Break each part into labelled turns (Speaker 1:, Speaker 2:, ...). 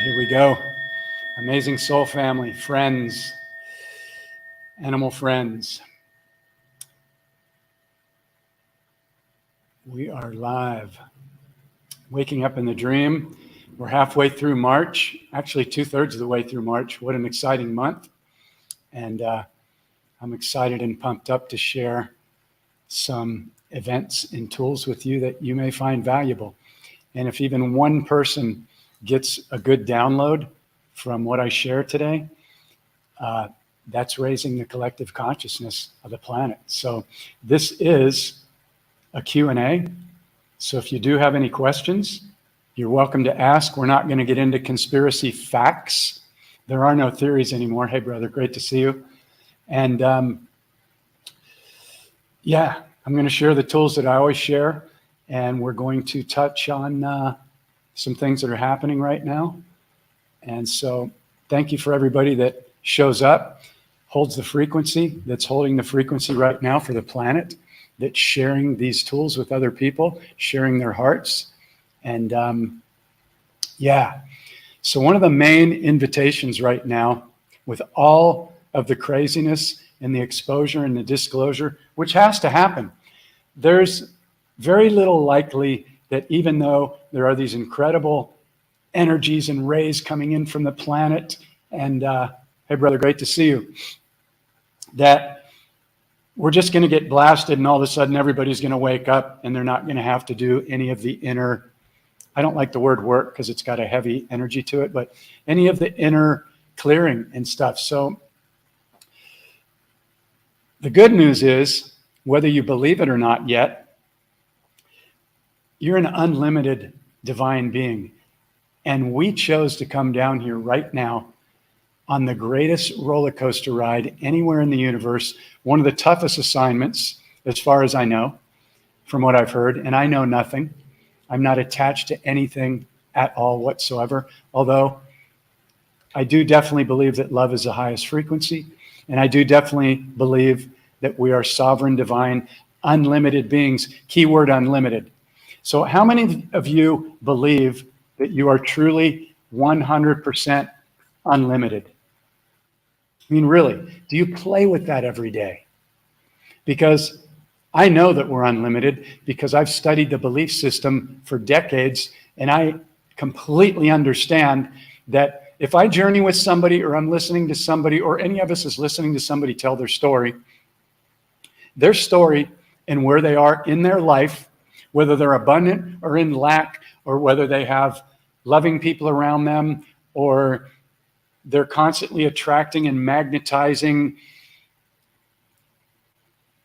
Speaker 1: right, here we go. Amazing soul family, friends, animal friends. We are live. Waking up in the dream. We're halfway through March, actually 2/3 of the way through March. What an exciting month. And I'm excited and pumped up to share some events and tools with you that you may find valuable. And if even one person gets a good download from what I share today, that's raising the collective consciousness of the planet. So this is a Q&A. So if you do have any questions, you're welcome to ask. We're not going to get into conspiracy facts. There are no theories anymore. Hey, brother, great to see you. And yeah, I'm going to share the tools that I always share. And we're going to touch on some things that are happening right now. And so thank you for everybody that shows up, holds the frequency, that's holding the frequency right now for the planet, that's sharing these tools with other people, sharing their hearts. And yeah, so one of the main invitations right now, with all of the craziness and the exposure and the disclosure, which has to happen, there's very little likely that even though there are these incredible energies and rays coming in from the planet, and hey, brother, great to see you, that we're just going to get blasted and all of a sudden everybody's going to wake up and they're not going to have to do any of the inner, I don't like the word work because it's got a heavy energy to it, but any of the inner clearing and stuff. So the good news is, whether you believe it or not yet, you're an unlimited divine being. And we chose to come down here right now on the greatest roller coaster ride anywhere in the universe, one of the toughest assignments, as far as I know, from what I've heard, and I know nothing. I'm not attached to anything at all whatsoever, although I do definitely believe that love is the highest frequency, and I do definitely believe that we are sovereign, divine, unlimited beings, keyword unlimited. So how many of you believe that you are truly 100% unlimited? I mean, really, do you play with that every day? Because I know that we're unlimited because I've studied the belief system for decades, and I completely understand that if I journey with somebody, or I'm listening to somebody, or any of us is listening to somebody tell their story and where they are in their life, whether they're abundant or in lack, or whether they have loving people around them, or they're constantly attracting and magnetizing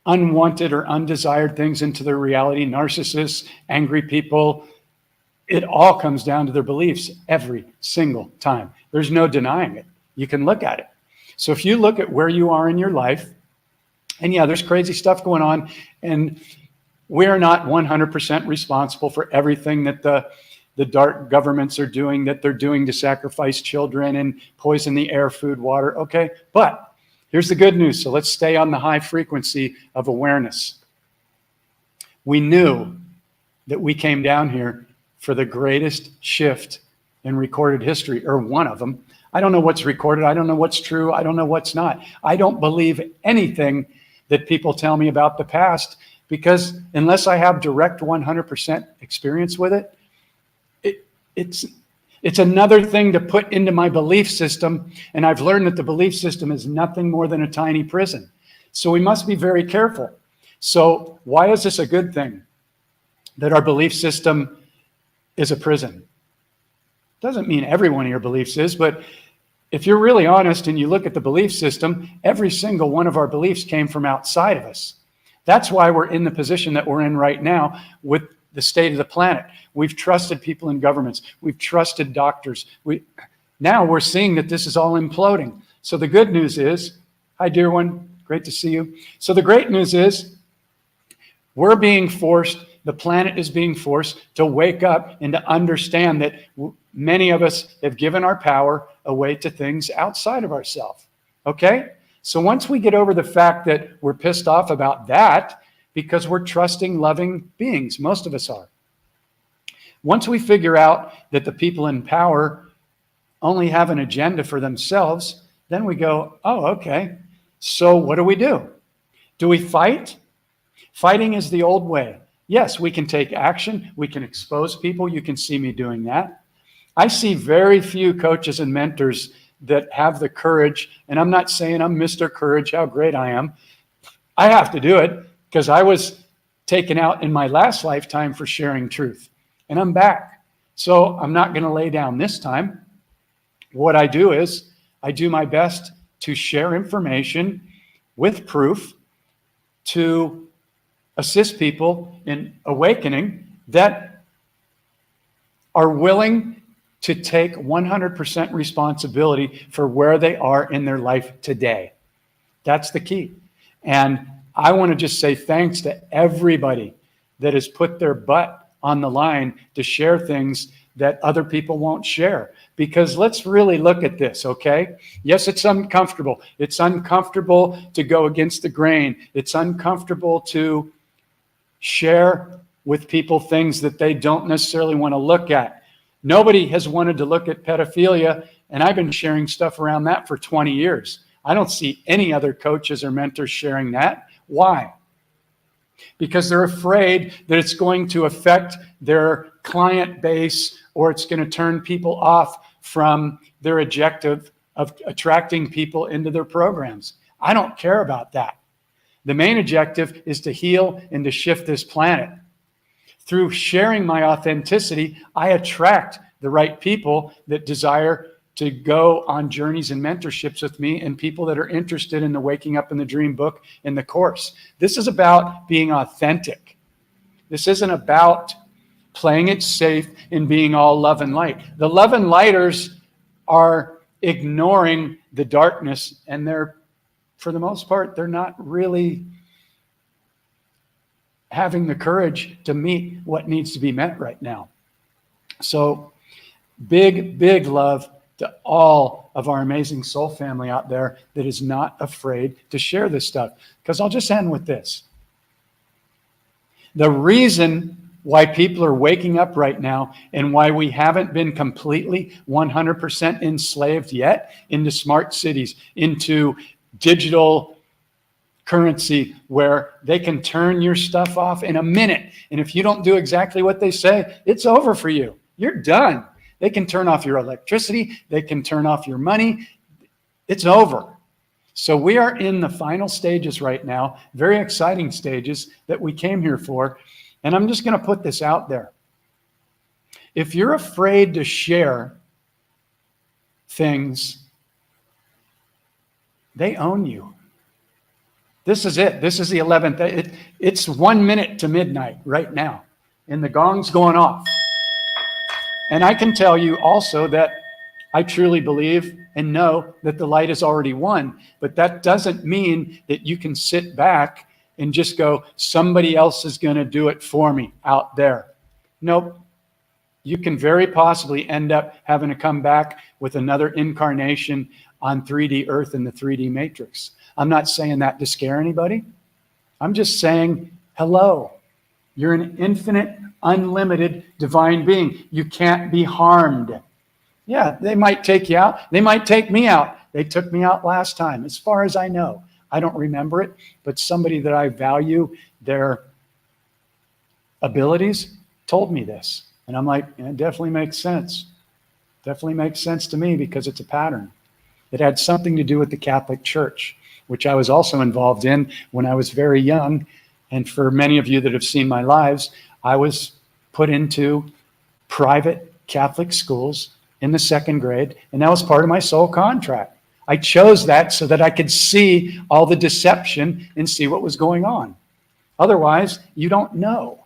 Speaker 1: unwanted or undesired things into their reality, narcissists, angry people. It all comes down to their beliefs every single time. There's no denying it. You can look at it. So if you look at where you are in your life, and yeah, there's crazy stuff going on, and we're not 100% responsible for everything that the dark governments are doing, that they're doing to sacrifice children and poison the air, food, water. Okay, but here's the good news. So let's stay on the high frequency of awareness. We knew that we came down here for the greatest shift in recorded history, or one of them. I don't know what's recorded. I don't know what's true. I don't know what's not. I don't believe anything that people tell me about the past, because unless I have direct 100% experience with it, it's another thing to put into my belief system. And I've learned that the belief system is nothing more than a tiny prison. So we must be very careful. So why is this a good thing, that our belief system is a prison? Doesn't mean every one of your beliefs is, but if you're really honest and you look at the belief system, every single one of our beliefs came from outside of us. That's why we're in the position that we're in right now with the state of the planet. We've trusted people in governments. We've trusted doctors. Now we're seeing that this is all imploding. So the good news is, hi, dear one, great to see you. So the great news is, we're being forced, the planet is being forced to wake up and to understand that many of us have given our power away to things outside of ourselves. Okay? So once we get over the fact that we're pissed off about that, because we're trusting, loving beings, most of us are. Once we figure out that the people in power only have an agenda for themselves, then we go, oh, okay, so what do? Do we fight? Fighting is the old way. Yes, we can take action. We can expose people. You can see me doing that. I see very few coaches and mentors that have the courage, and I'm not saying I'm Mr. Courage, how great I am. I have to do it because I was taken out in my last lifetime for sharing truth, and I'm back. So I'm not going to lay down this time. What I do is I do my best to share information with proof to assist people in awakening that are willing to take 100% responsibility for where they are in their life today. That's the key. And I want to just say thanks to everybody that has put their butt on the line to share things that other people won't share. Because let's really look at this, okay? Yes, it's uncomfortable. It's uncomfortable to go against the grain. It's uncomfortable to share with people things that they don't necessarily want to look at. Nobody has wanted to look at pedophilia, and I've been sharing stuff around that for 20 years. I don't see any other coaches or mentors sharing that. Why? Because they're afraid that it's going to affect their client base or it's going to turn people off from their objective of attracting people into their programs. I don't care about that. The main objective is to heal and to shift this planet. Through sharing my authenticity, I attract the right people that desire to go on journeys and mentorships with me and people that are interested in the Waking Up in the Dream book and the course. This is about being authentic. This isn't about playing it safe and being all love and light. The love and lighters are ignoring the darkness, and they're, for the most part, they're not really having the courage to meet what needs to be met right now. So big, big love to all of our amazing soul family out there that is not afraid to share this stuff. Because I'll just end with this. The reason why people are waking up right now and why we haven't been completely 100% enslaved yet into smart cities, into digital currency where they can turn your stuff off in a minute. And if you don't do exactly what they say, it's over for you. You're done. They can turn off your electricity. They can turn off your money. It's over. So we are in the final stages right now, very exciting stages that we came here for. And I'm just going to put this out there. If you're afraid to share things, they own you. This is it. This is the 11th. It's 1 minute to midnight right now, and the gong's going off. And I can tell you also that I truly believe and know that the light is already won, but that doesn't mean that you can sit back and just go, somebody else is going to do it for me out there. Nope. You can very possibly end up having to come back with another incarnation on 3D Earth in the 3D Matrix. I'm not saying that to scare anybody. I'm just saying, hello. You're an infinite, unlimited divine being. You can't be harmed. Yeah, they might take you out. They might take me out. They took me out last time, as far as I know. I don't remember it, but somebody that I value their abilities told me this. And I'm like, it definitely makes sense. Definitely makes sense to me because it's a pattern. It had something to do with the Catholic Church, which I was also involved in when I was very young. And for many of you that have seen my lives, I was put into private Catholic schools in the 2nd grade, and that was part of my soul contract. I chose that so that I could see all the deception and see what was going on. Otherwise, you don't know.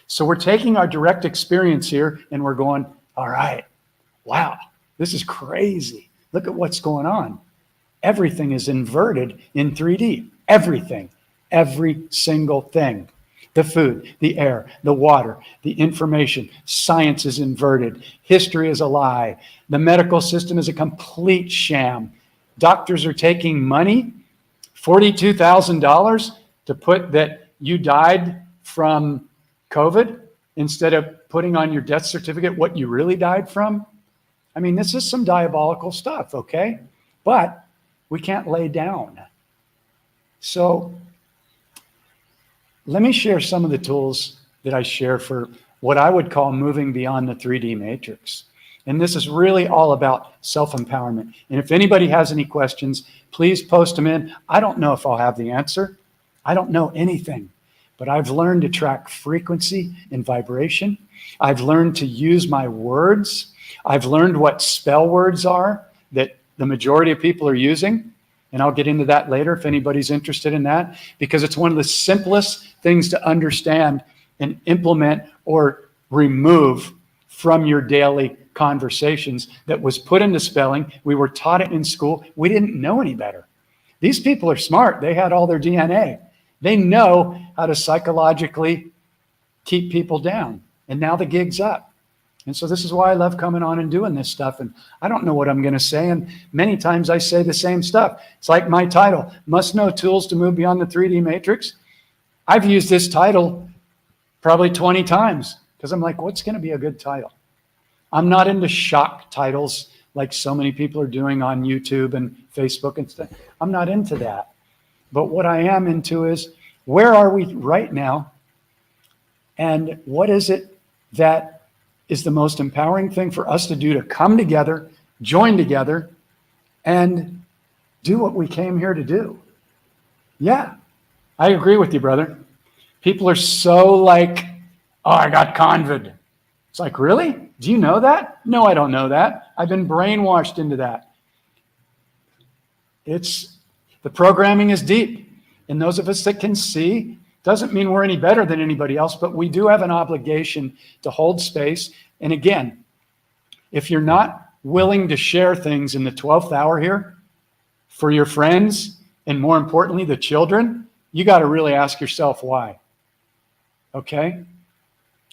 Speaker 1: So we're taking our direct experience here and we're going, all right, wow, this is crazy. Look at what's going on. Everything is inverted in 3D. Everything. Every single thing. The food, the air, the water, the information. Science is inverted. History is a lie. The medical system is a complete sham. Doctors are taking money, $42,000, to put that you died from COVID instead of putting on your death certificate what you really died from. I mean, this is some diabolical stuff, okay? But we can't lay down. So let me share some of the tools that I share for what I would call moving beyond the 3D matrix. And this is really all about self-empowerment. And if anybody has any questions, please post them in. I don't know if I'll have the answer. I don't know anything, but I've learned to track frequency and vibration. I've learned to use my words. I've learned what spell words are that the majority of people are using. And I'll get into that later if anybody's interested in that, because it's one of the simplest things to understand and implement or remove from your daily conversations that was put into spelling. We were taught it in school. We didn't know any better. These people are smart. They had all their DNA. They know how to psychologically keep people down. And now the gig's up. And so this is why I love coming on and doing this stuff. And I don't know what I'm going to say. And many times I say the same stuff. It's like my title, Must Know Tools to Move Beyond the 3D Matrix. I've used this title probably 20 times because I'm like, what's going to be a good title? I'm not into shock titles like so many people are doing on YouTube and Facebook and stuff. I'm not into that. But what I am into is, where are we right now? And what is it that is the most empowering thing for us to do to come together, join together, and do what we came here to do? Yeah, I agree with you, brother. People are so like, oh, I got convid. It's like, really? Do you know that? No, I don't know that. I've been brainwashed into that. The programming is deep. And those of us that can see, doesn't mean we're any better than anybody else, but we do have an obligation to hold space. And again, if you're not willing to share things in the 12th hour here for your friends, and more importantly, the children, you got to really ask yourself why. Okay?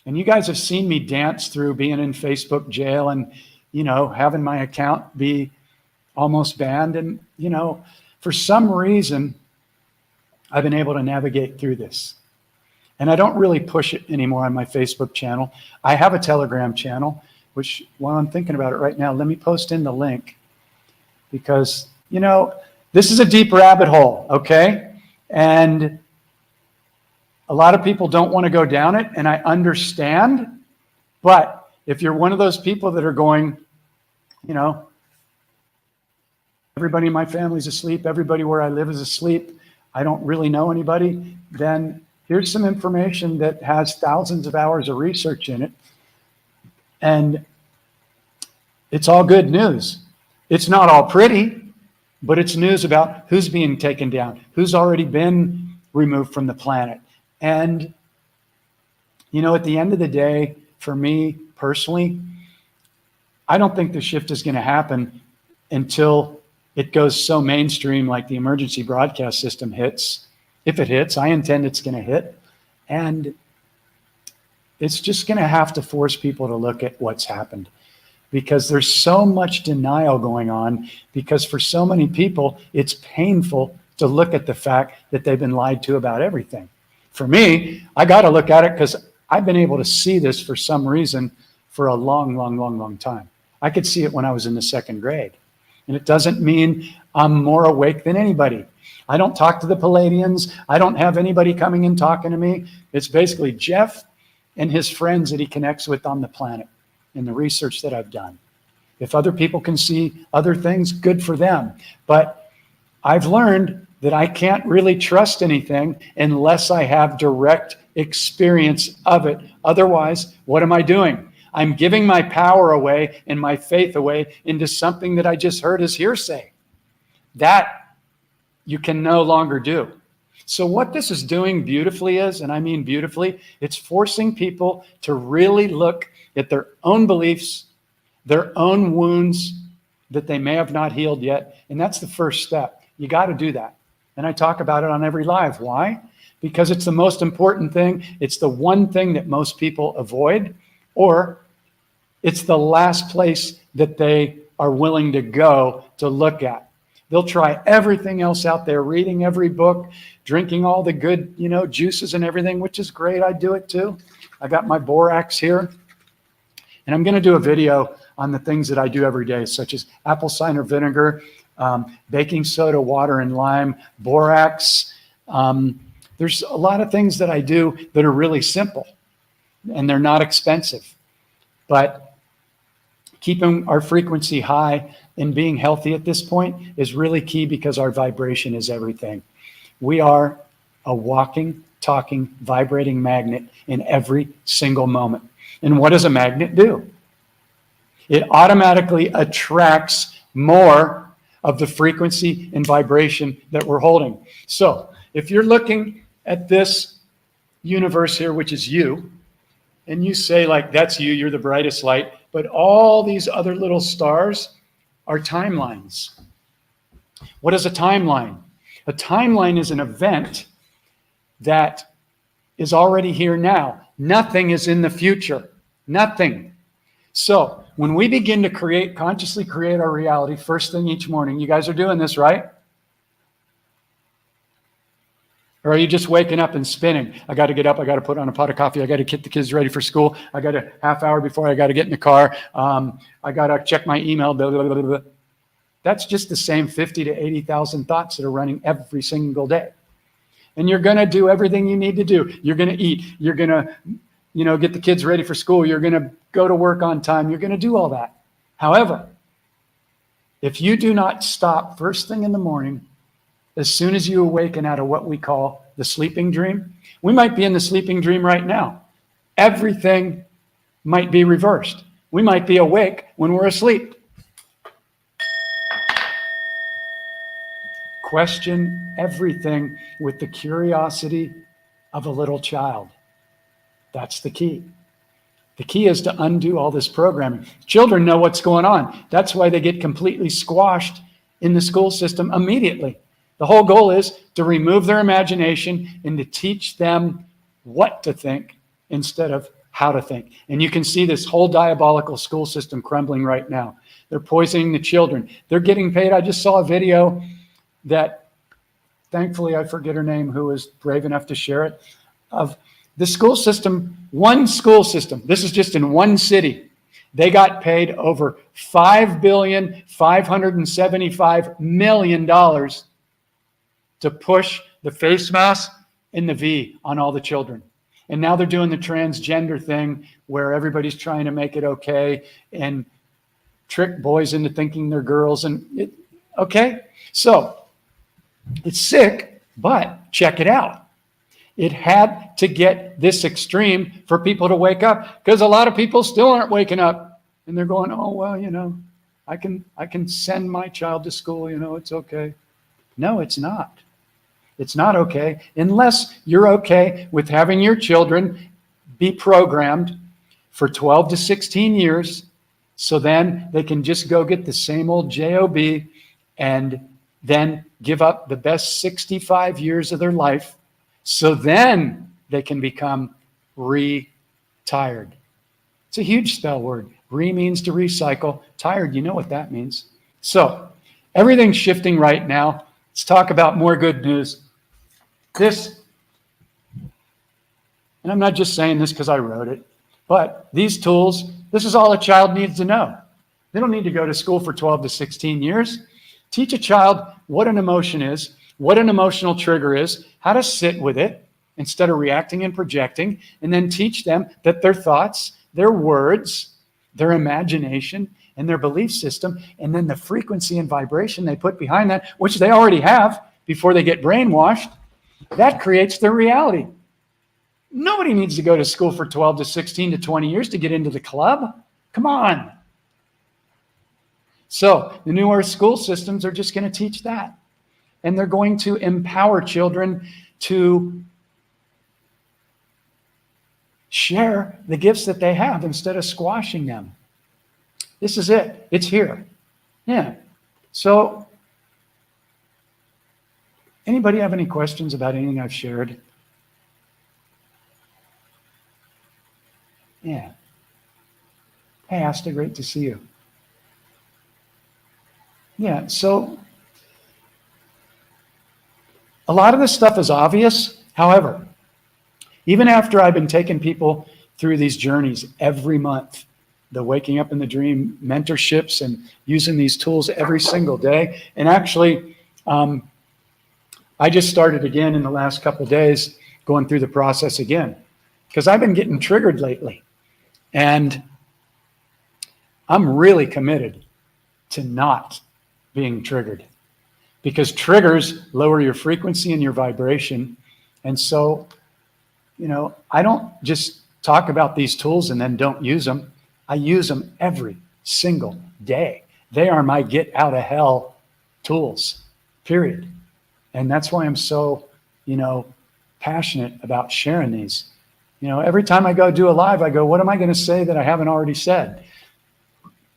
Speaker 1: And you guys have seen me dance through being in Facebook jail and, having my account be almost banned. And, for some reason, I've been able to navigate through this. And I don't really push it anymore on my Facebook channel. I have a Telegram channel, which, while I'm thinking about it right now, let me post in the link. Because, this is a deep rabbit hole, okay? And a lot of people don't want to go down it, and I understand. But if you're one of those people that are going, everybody in my family's asleep, everybody where I live is asleep, I don't really know anybody, then here's some information that has thousands of hours of research in it. And it's all good news. It's not all pretty, but it's news about who's being taken down, who's already been removed from the planet. And, at the end of the day, for me personally, I don't think the shift is going to happen until it goes so mainstream, like the emergency broadcast system hits. If it hits, I intend it's going to hit. And it's just going to have to force people to look at what's happened, because there's so much denial going on, because for so many people, it's painful to look at the fact that they've been lied to about everything. For me, I got to look at it because I've been able to see this for some reason for a long time. I could see it when I was in the second grade. And it doesn't mean I'm more awake than anybody. I don't talk to the Palladians. I don't have anybody coming and talking to me. It's basically Jeff and his friends that he connects with on the planet in the research that I've done. If other people can see other things, good for them. But I've learned that I can't really trust anything unless I have direct experience of it. Otherwise, what am I doing? I'm giving my power away and my faith away into something that I just heard as hearsay. That you can no longer do. So what this is doing beautifully is, and I mean beautifully, it's forcing people to really look at their own beliefs, their own wounds that they may have not healed yet. And that's the first step. You got to do that. And I talk about it on every live. Why? Because it's the most important thing. It's the one thing that most people avoid, or it's the last place that they are willing to go to look at. They'll try everything else out there, reading every book, drinking all the good, juices and everything, which is great. I do it too. I got my borax here. And I'm going to do a video on the things that I do every day, such as apple cider vinegar, baking soda, water and lime, borax. There's a lot of things that I do that are really simple and they're not expensive. But keeping our frequency high and being healthy at this point is really key because our vibration is everything. We are a walking, talking, vibrating magnet in every single moment. And what does a magnet do? It automatically attracts more of the frequency and vibration that we're holding. So if you're looking at this universe here, which is you, and you say like, that's you, you're the brightest light, but all these other little stars are timelines. What is a timeline? A timeline is an event that is already here now. Nothing is in the future. Nothing. So when we begin to consciously create our reality first thing each morning, you guys are doing this, right? Or are you just waking up and spinning? I got to get up. I got to put on a pot of coffee. I got to get the kids ready for school. I got a half hour before I got to get in the car. I got to check my email. Blah, blah, blah, blah. That's just the same 50 to 80,000 thoughts that are running every single day. And you're going to do everything you need to do. You're going to eat. You're going to, get the kids ready for school. You're going to go to work on time. You're going to do all that. However, if you do not stop first thing in the morning, as soon as you awaken out of what we call the sleeping dream, we might be in the sleeping dream right now. Everything might be reversed. We might be awake when we're asleep. Question everything with the curiosity of a little child. That's the key. The key is to undo all this programming. Children know what's going on. That's why they get completely squashed in the school system immediately. The whole goal is to remove their imagination and to teach them what to think instead of how to think. And you can see this whole diabolical school system crumbling right now. They're poisoning the children. They're getting paid. I just saw a video that, thankfully, I forget her name, who was brave enough to share it, of the school system, one school system. This is just in one city. They got paid over $5,575 million to push the face mask and the V on all the children. And now they're doing the transgender thing where everybody's trying to make it okay and trick boys into thinking they're girls. Okay? So it's sick, but check it out. It had to get this extreme for people to wake up because a lot of people still aren't waking up. And they're going, oh, well, I can send my child to school, it's okay. No, it's not. It's not okay unless you're okay with having your children be programmed for 12 to 16 years so then they can just go get the same old job and then give up the best 65 years of their life so then they can become retired. It's a huge spell word. Re means to recycle. Tired, you know what that means. So everything's shifting right now. Let's talk about more good news. This, and I'm not just saying this because I wrote it, but these tools, this is all a child needs to know. They don't need to go to school for 12 to 16 years. Teach a child what an emotion is, what an emotional trigger is, how to sit with it instead of reacting and projecting, and then teach them that their thoughts, their words, their imagination, and their belief system, and then the frequency and vibration they put behind that, which they already have before they get brainwashed, that creates their reality. Nobody needs to go to school for 12 to 16 to 20 years to get into the club. Come on. So the newer school systems are just going to teach that. And they're going to empower children to share the gifts that they have instead of squashing them. This is it. It's here. Yeah. So anybody have any questions about anything I've shared? Yeah. Hey, Asta, great to see you. Yeah, so a lot of this stuff is obvious. However, even after I've been taking people through these journeys every month, the waking up in the dream mentorships and using these tools every single day. And actually, I just started again in the last couple of days going through the process again, because I've been getting triggered lately. And I'm really committed to not being triggered, because triggers lower your frequency and your vibration. And so, I don't just talk about these tools and then don't use them. I use them every single day. They are my get out of hell tools, period. And that's why I'm so, passionate about sharing these. Every time I go do a live, I go, what am I going to say that I haven't already said?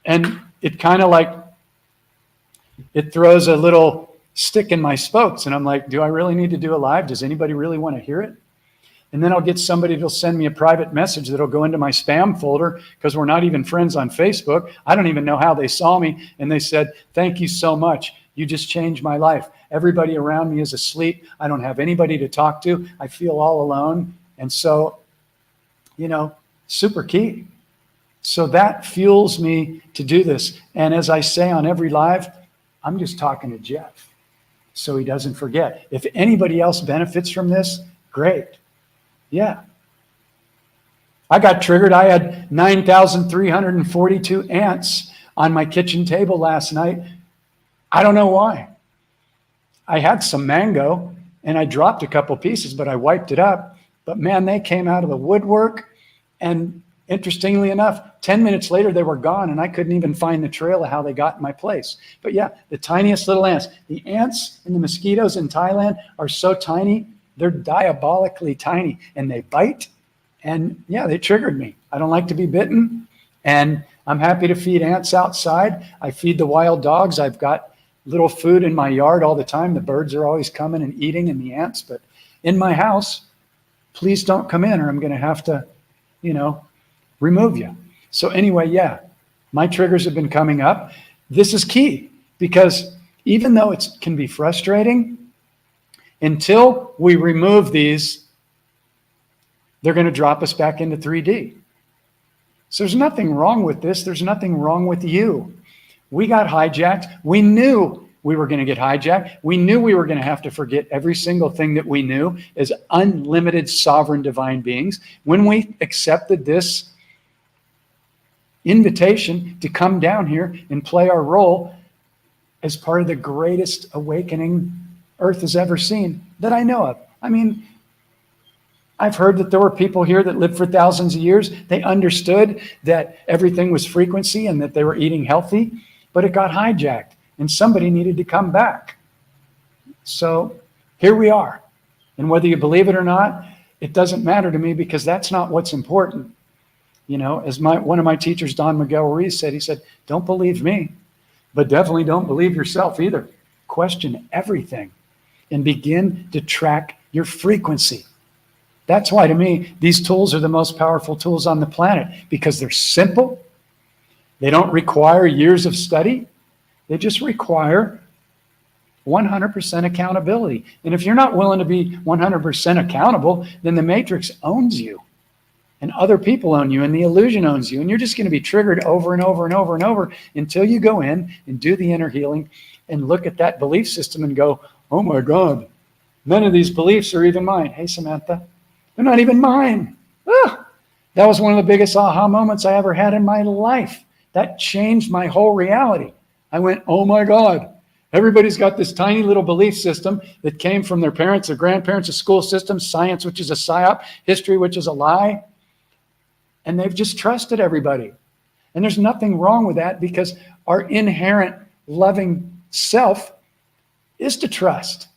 Speaker 1: And it kind of like, it throws a little stick in my spokes. And I'm like, do I really need to do a live? Does anybody really want to hear it? And then I'll get somebody that'll send me a private message that'll go into my spam folder, because we're not even friends on Facebook. I don't even know how they saw me. And they said, thank you so much. You just changed my life. Everybody around me is asleep. I don't have anybody to talk to. I feel all alone. And so, super key. So that fuels me to do this. And as I say on every live, I'm just talking to Jeff so he doesn't forget. If anybody else benefits from this, great. Yeah. I got triggered. I had 9,342 ants on my kitchen table last night. I don't know why. I had some mango and I dropped a couple pieces, but I wiped it up. But man, they came out of the woodwork. And interestingly enough, 10 minutes later, they were gone, and I couldn't even find the trail of how they got in my place. But yeah, the tiniest little ants. The ants and the mosquitoes in Thailand are so tiny. They're diabolically tiny, and they bite. And yeah, they triggered me. I don't like to be bitten. And I'm happy to feed ants outside. I feed the wild dogs. I've got little food in my yard all the time. The birds are always coming and eating, and the ants. But in my house, please don't come in, or I'm going to have to, remove you. So anyway, yeah, my triggers have been coming up. This is key, because even though it can be frustrating, until we remove these, they're going to drop us back into 3D. So there's nothing wrong with this. There's nothing wrong with you. We got hijacked. We knew we were going to get hijacked. We knew we were going to have to forget every single thing that we knew as unlimited sovereign divine beings. When we accepted this invitation to come down here and play our role as part of the greatest awakening Earth has ever seen that I know of. I mean, I've heard that there were people here that lived for thousands of years. They understood that everything was frequency and that they were eating healthy, but it got hijacked and somebody needed to come back. So here we are. And whether you believe it or not, it doesn't matter to me, because that's not what's important. As one of my teachers, Don Miguel Ruiz, said, he said, don't believe me, but definitely don't believe yourself either. Question everything and begin to track your frequency. That's why, to me, these tools are the most powerful tools on the planet, because they're simple. They don't require years of study. They just require 100% accountability. And if you're not willing to be 100% accountable, then the matrix owns you, and other people own you, and the illusion owns you. And you're just going to be triggered over and over and over and over until you go in and do the inner healing and look at that belief system and go, oh my God, none of these beliefs are even mine. Hey, Samantha, they're not even mine. Ah, that was one of the biggest aha moments I ever had in my life. That changed my whole reality. I went, oh my God, everybody's got this tiny little belief system that came from their parents, their grandparents, a school system, science, which is a psyop, history, which is a lie. And they've just trusted everybody. And there's nothing wrong with that, because our inherent loving self is to trust.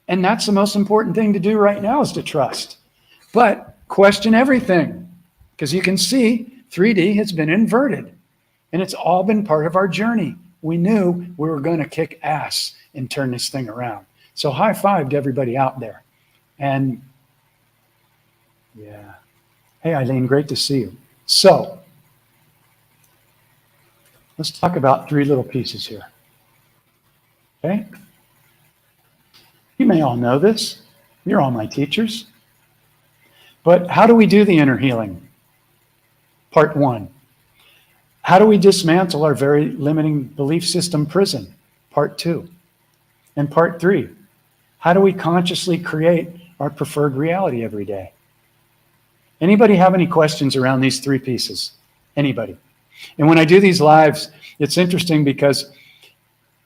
Speaker 1: And that's the most important thing to do right now, is to trust. But question everything, because you can see 3D has been inverted, and it's all been part of our journey. We knew we were going to kick ass and turn this thing around. So high five to everybody out there. And yeah. Hey, Eileen, great to see you. So let's talk about three little pieces here. Okay? You may all know this. You're all my teachers. But how do we do the inner healing? Part 1. How do we dismantle our very limiting belief system prison? Part 2. And Part 3. How do we consciously create our preferred reality every day? Anybody have any questions around these 3 pieces? Anybody? And when I do these lives, it's interesting because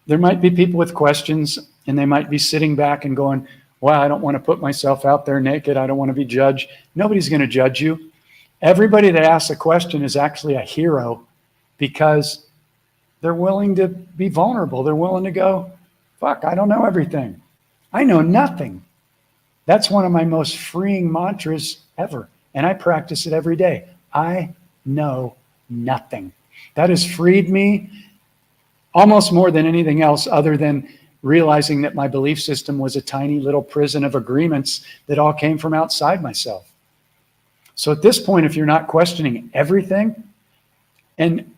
Speaker 1: there might be people with questions and they might be sitting back and going, wow, I don't want to put myself out there naked. I don't want to be judged. Nobody's going to judge you. Everybody that asks a question is actually a hero because they're willing to be vulnerable. They're willing to go, fuck, I don't know everything. I know nothing. That's one of my most freeing mantras ever. And I practice it every day. I know nothing. That has freed me almost more than anything else, other than realizing that my belief system was a tiny little prison of agreements that all came from outside myself. So at this point, if you're not questioning everything, and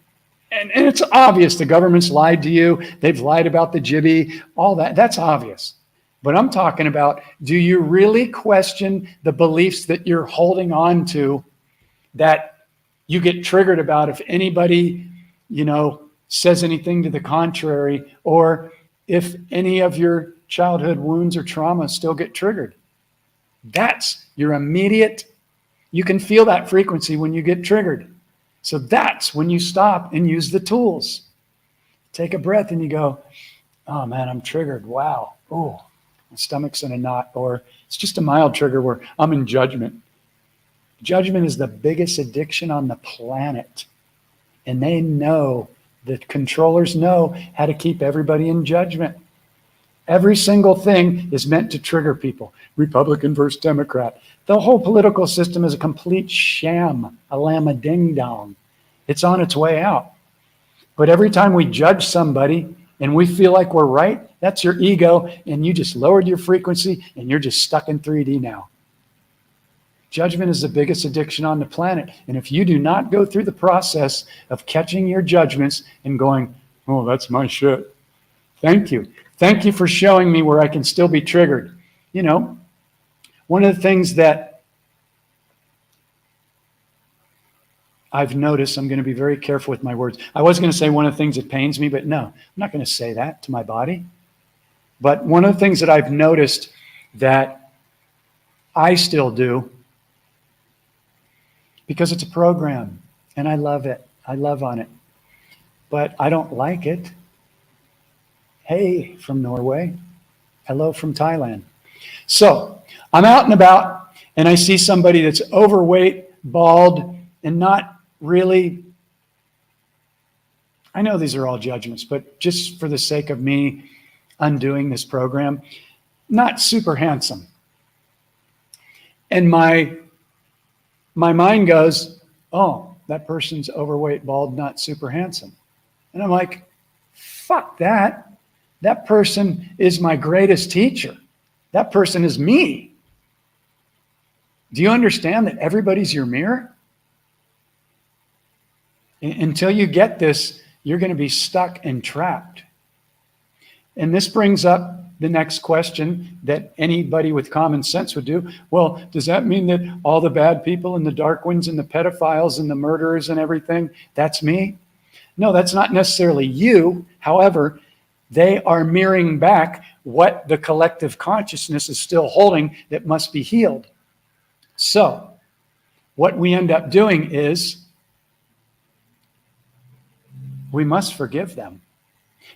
Speaker 1: it's obvious the government's lied to you, they've lied about the jibby, all that, that's obvious. But I'm talking about, do you really question the beliefs that you're holding on to that you get triggered about if anybody, says anything to the contrary, or if any of your childhood wounds or trauma still get triggered? That's your immediate, you can feel that frequency when you get triggered. So that's when you stop and use the tools. Take a breath and you go, oh man, I'm triggered. Wow. Oh, my stomach's in a knot. Or it's just a mild trigger where I'm in judgment. Judgment is the biggest addiction on the planet. And they know, the controllers know how to keep everybody in judgment. Every single thing is meant to trigger people. Republican versus Democrat. The whole political system is a complete sham, a llama ding dong. It's on its way out. But every time we judge somebody and we feel like we're right, that's your ego, and you just lowered your frequency and you're just stuck in 3D now. Judgment is the biggest addiction on the planet. And if you do not go through the process of catching your judgments and going, oh, that's my shit. Thank you. Thank you for showing me where I can still be triggered. One of the things that I've noticed, I'm going to be very careful with my words. I was going to say one of the things that pains me, but no, I'm not going to say that to my body. But one of the things that I've noticed that I still do, because it's a program and I love it. I love on it. But I don't like it. Hey, from Norway. Hello from Thailand. So I'm out and about and I see somebody that's overweight, bald, and not really, I know these are all judgments, but just for the sake of me undoing this program, not super handsome. And my mind goes, oh, that person's overweight, bald, not super handsome. And I'm like, fuck that. That person is my greatest teacher. That person is me. Do you understand that everybody's your mirror? Until you get this, you're going to be stuck and trapped. And this brings up the next question that anybody with common sense would do. Well, does that mean that all the bad people and the dark ones and the pedophiles and the murderers and everything, that's me? No, that's not necessarily you. However, they are mirroring back what the collective consciousness is still holding that must be healed. So what we end up doing is we must forgive them.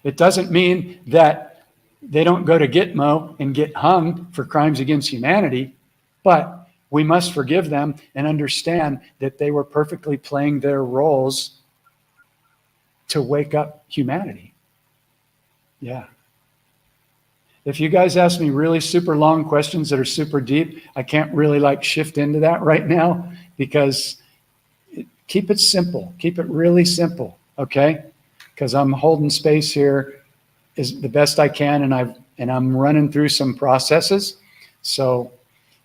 Speaker 1: It doesn't mean that they don't go to Gitmo and get hung for crimes against humanity, but we must forgive them and understand that they were perfectly playing their roles to wake up humanity. Yeah. If you guys ask me really super long questions that are super deep, I can't really shift into that right now because keep it simple. Keep it really simple, okay? Because I'm holding space here is the best I can, and I'm running through some processes. So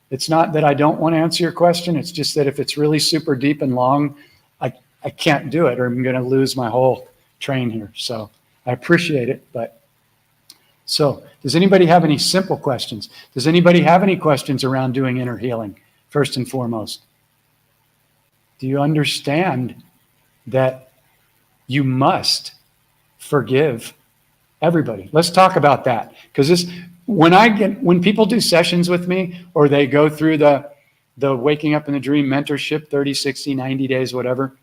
Speaker 1: it's not that I don't want to answer your question. It's just that if it's really super deep and long, I can't do it, or I'm going to lose my whole train here. So I appreciate it, but so does anybody have any simple questions? Does anybody have any questions around doing inner healing, first and foremost? Do you understand that you must forgive everybody? Let's talk about that. Because when people do sessions with me, or they go through the Waking Up in the Dream mentorship, 30, 60, 90 days, whatever,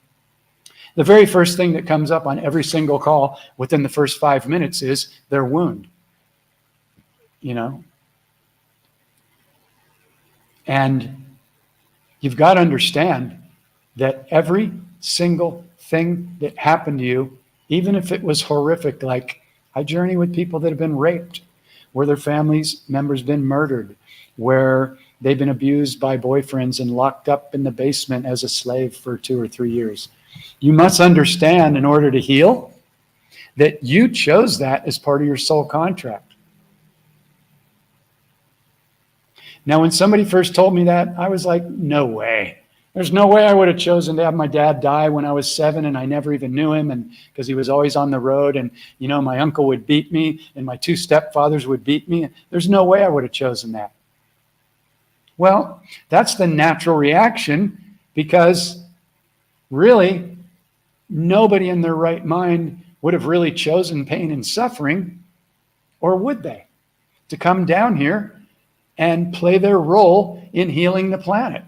Speaker 1: the very first thing that comes up on every single call within the first 5 minutes is their wound. And you've got to understand that every single thing that happened to you, even if it was horrific, like I journey with people that have been raped, where their families members been murdered, where they've been abused by boyfriends and locked up in the basement as a slave for 2 or 3 years. You must understand, in order to heal, that you chose that as part of your soul contract. Now, when somebody first told me that, I was like, no way. There's no way I would have chosen to have my dad die when I was 7 and I never even knew him, and because he was always on the road, and my uncle would beat me and my 2 stepfathers would beat me. There's no way I would have chosen that. Well, that's the natural reaction, because really nobody in their right mind would have really chosen pain and suffering, or would they, to come down here and play their role in healing the planet?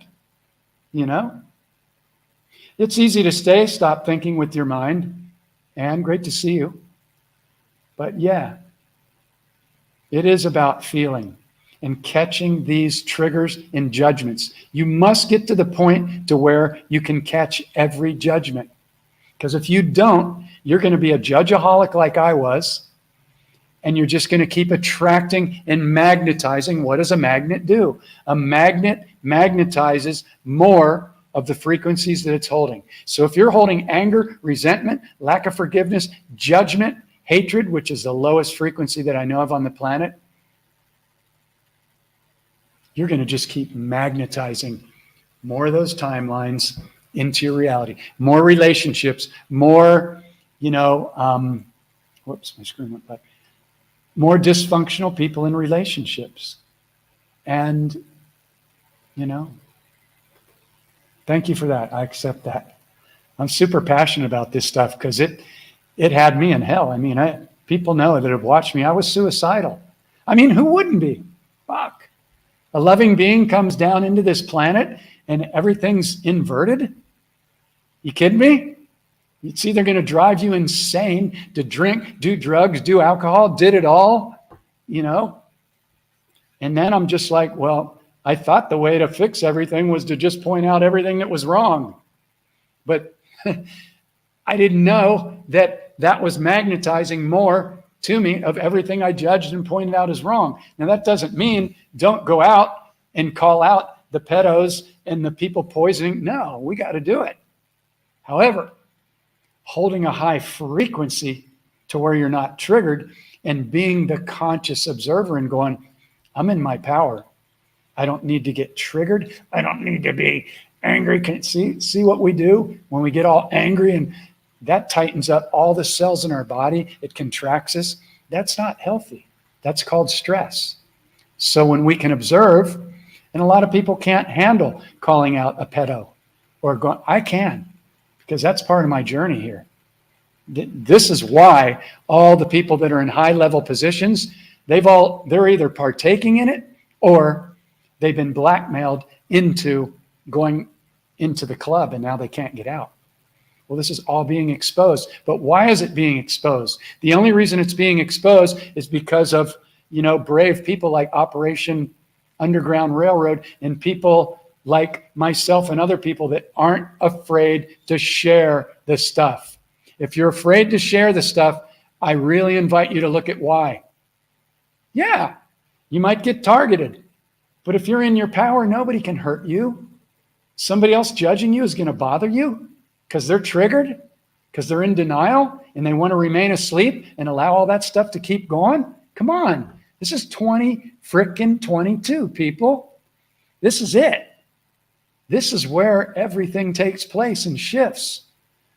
Speaker 1: It's easy to stop thinking with your mind, and great to see you. But yeah, it is about feeling and catching these triggers and judgments. You must get to the point to where you can catch every judgment. Because if you don't, you're going to be a judgeaholic like I was, and you're just going to keep attracting and magnetizing. What does a magnet do? A magnet magnetizes more of the frequencies that it's holding. So if you're holding anger, resentment, lack of forgiveness, judgment, hatred, which is the lowest frequency that I know of on the planet, you're going to just keep magnetizing more of those timelines into your reality. More relationships, more, whoops, my screen went black. More dysfunctional people in relationships. And, thank you for that. I accept that. I'm super passionate about this stuff because it had me in hell. I mean, people know that have watched me. I was suicidal. I mean, who wouldn't be? Fuck. A loving being comes down into this planet and everything's inverted? You kidding me? It's either going to drive you insane to drink, do drugs, do alcohol, did it all, And then I'm just like, well, I thought the way to fix everything was to just point out everything that was wrong. But I didn't know that that was magnetizing more to me of everything I judged and pointed out as wrong. Now, that doesn't mean don't go out and call out the pedos and the people poisoning. No, we got to do it. However, holding a high frequency to where you're not triggered and being the conscious observer and going, I'm in my power. I don't need to get triggered. I don't need to be angry. Can see what we do when we get all angry, and that tightens up all the cells in our body. It contracts us. That's not healthy. That's called stress. So when we can observe, and a lot of people can't handle calling out a pedo or going, I can, because that's part of my journey here. This is why all the people that are in high level positions, they're either partaking in it or they've been blackmailed into going into the club, and now they can't get out. Well, this is all being exposed. But why is it being exposed? The only reason it's being exposed is because of, brave people like Operation Underground Railroad and people like myself and other people that aren't afraid to share the stuff. If you're afraid to share the stuff, I really invite you to look at why. Yeah, you might get targeted. But if you're in your power, nobody can hurt you. Somebody else judging you is going to bother you because they're triggered, because they're in denial, and they want to remain asleep and allow all that stuff to keep going. Come on. This is 2022, people. This is it. This is where everything takes place and shifts.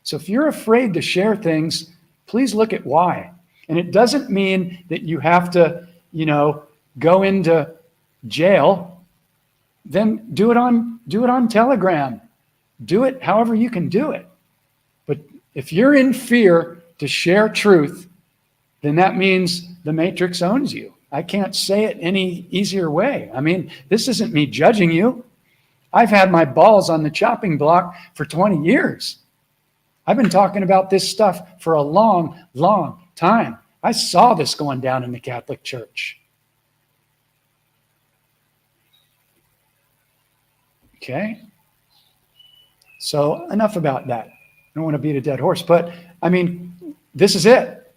Speaker 1: So if you're afraid to share things, please look at why. And it doesn't mean that you have to, go into jail. Then do it on Telegram. Do it however you can do it. But if you're in fear to share truth, then that means the matrix owns you. I can't say it any easier way. I mean, this isn't me judging you. I've had my balls on the chopping block for 20 years. I've been talking about this stuff for a long, long time. I saw this going down in the Catholic Church. Okay? So enough about that. I don't want to beat a dead horse, but I mean, this is it.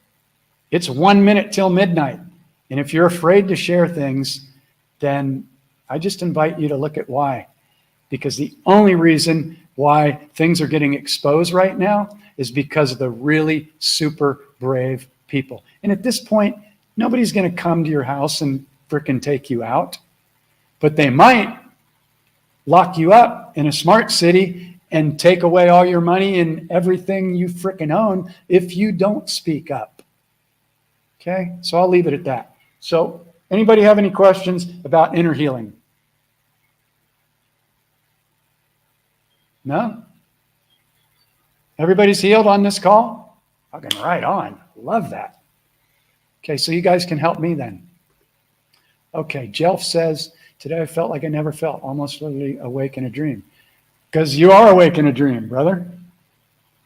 Speaker 1: It's 1 minute till midnight. And if you're afraid to share things, then I just invite you to look at why. Because the only reason why things are getting exposed right now is because of the really super brave people. And at this point, nobody's going to come to your house and frickin' take you out. But they might lock you up in a smart city and take away all your money and everything you frickin' own if you don't speak up. Okay? So I'll leave it at that. So anybody have any questions about inner healing? No? Everybody's healed on this call? Fucking right on. Love that. Okay, so you guys can help me then. Okay, Jelf says, today I felt like I never felt, almost literally awake in a dream. Because you are awake in a dream, brother.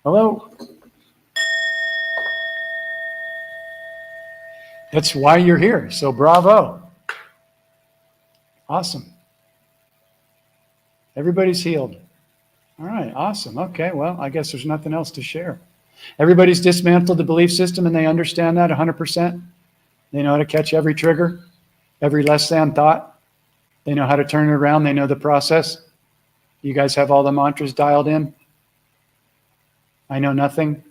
Speaker 1: Hello? That's why you're here, so bravo. Awesome. Everybody's healed. All right, awesome. Okay, well, I guess there's nothing else to share. Everybody's dismantled the belief system and they understand that 100%. They know how to catch every trigger, every less than thought. They know how to turn it around. They know the process. You guys have all the mantras dialed in. I know nothing.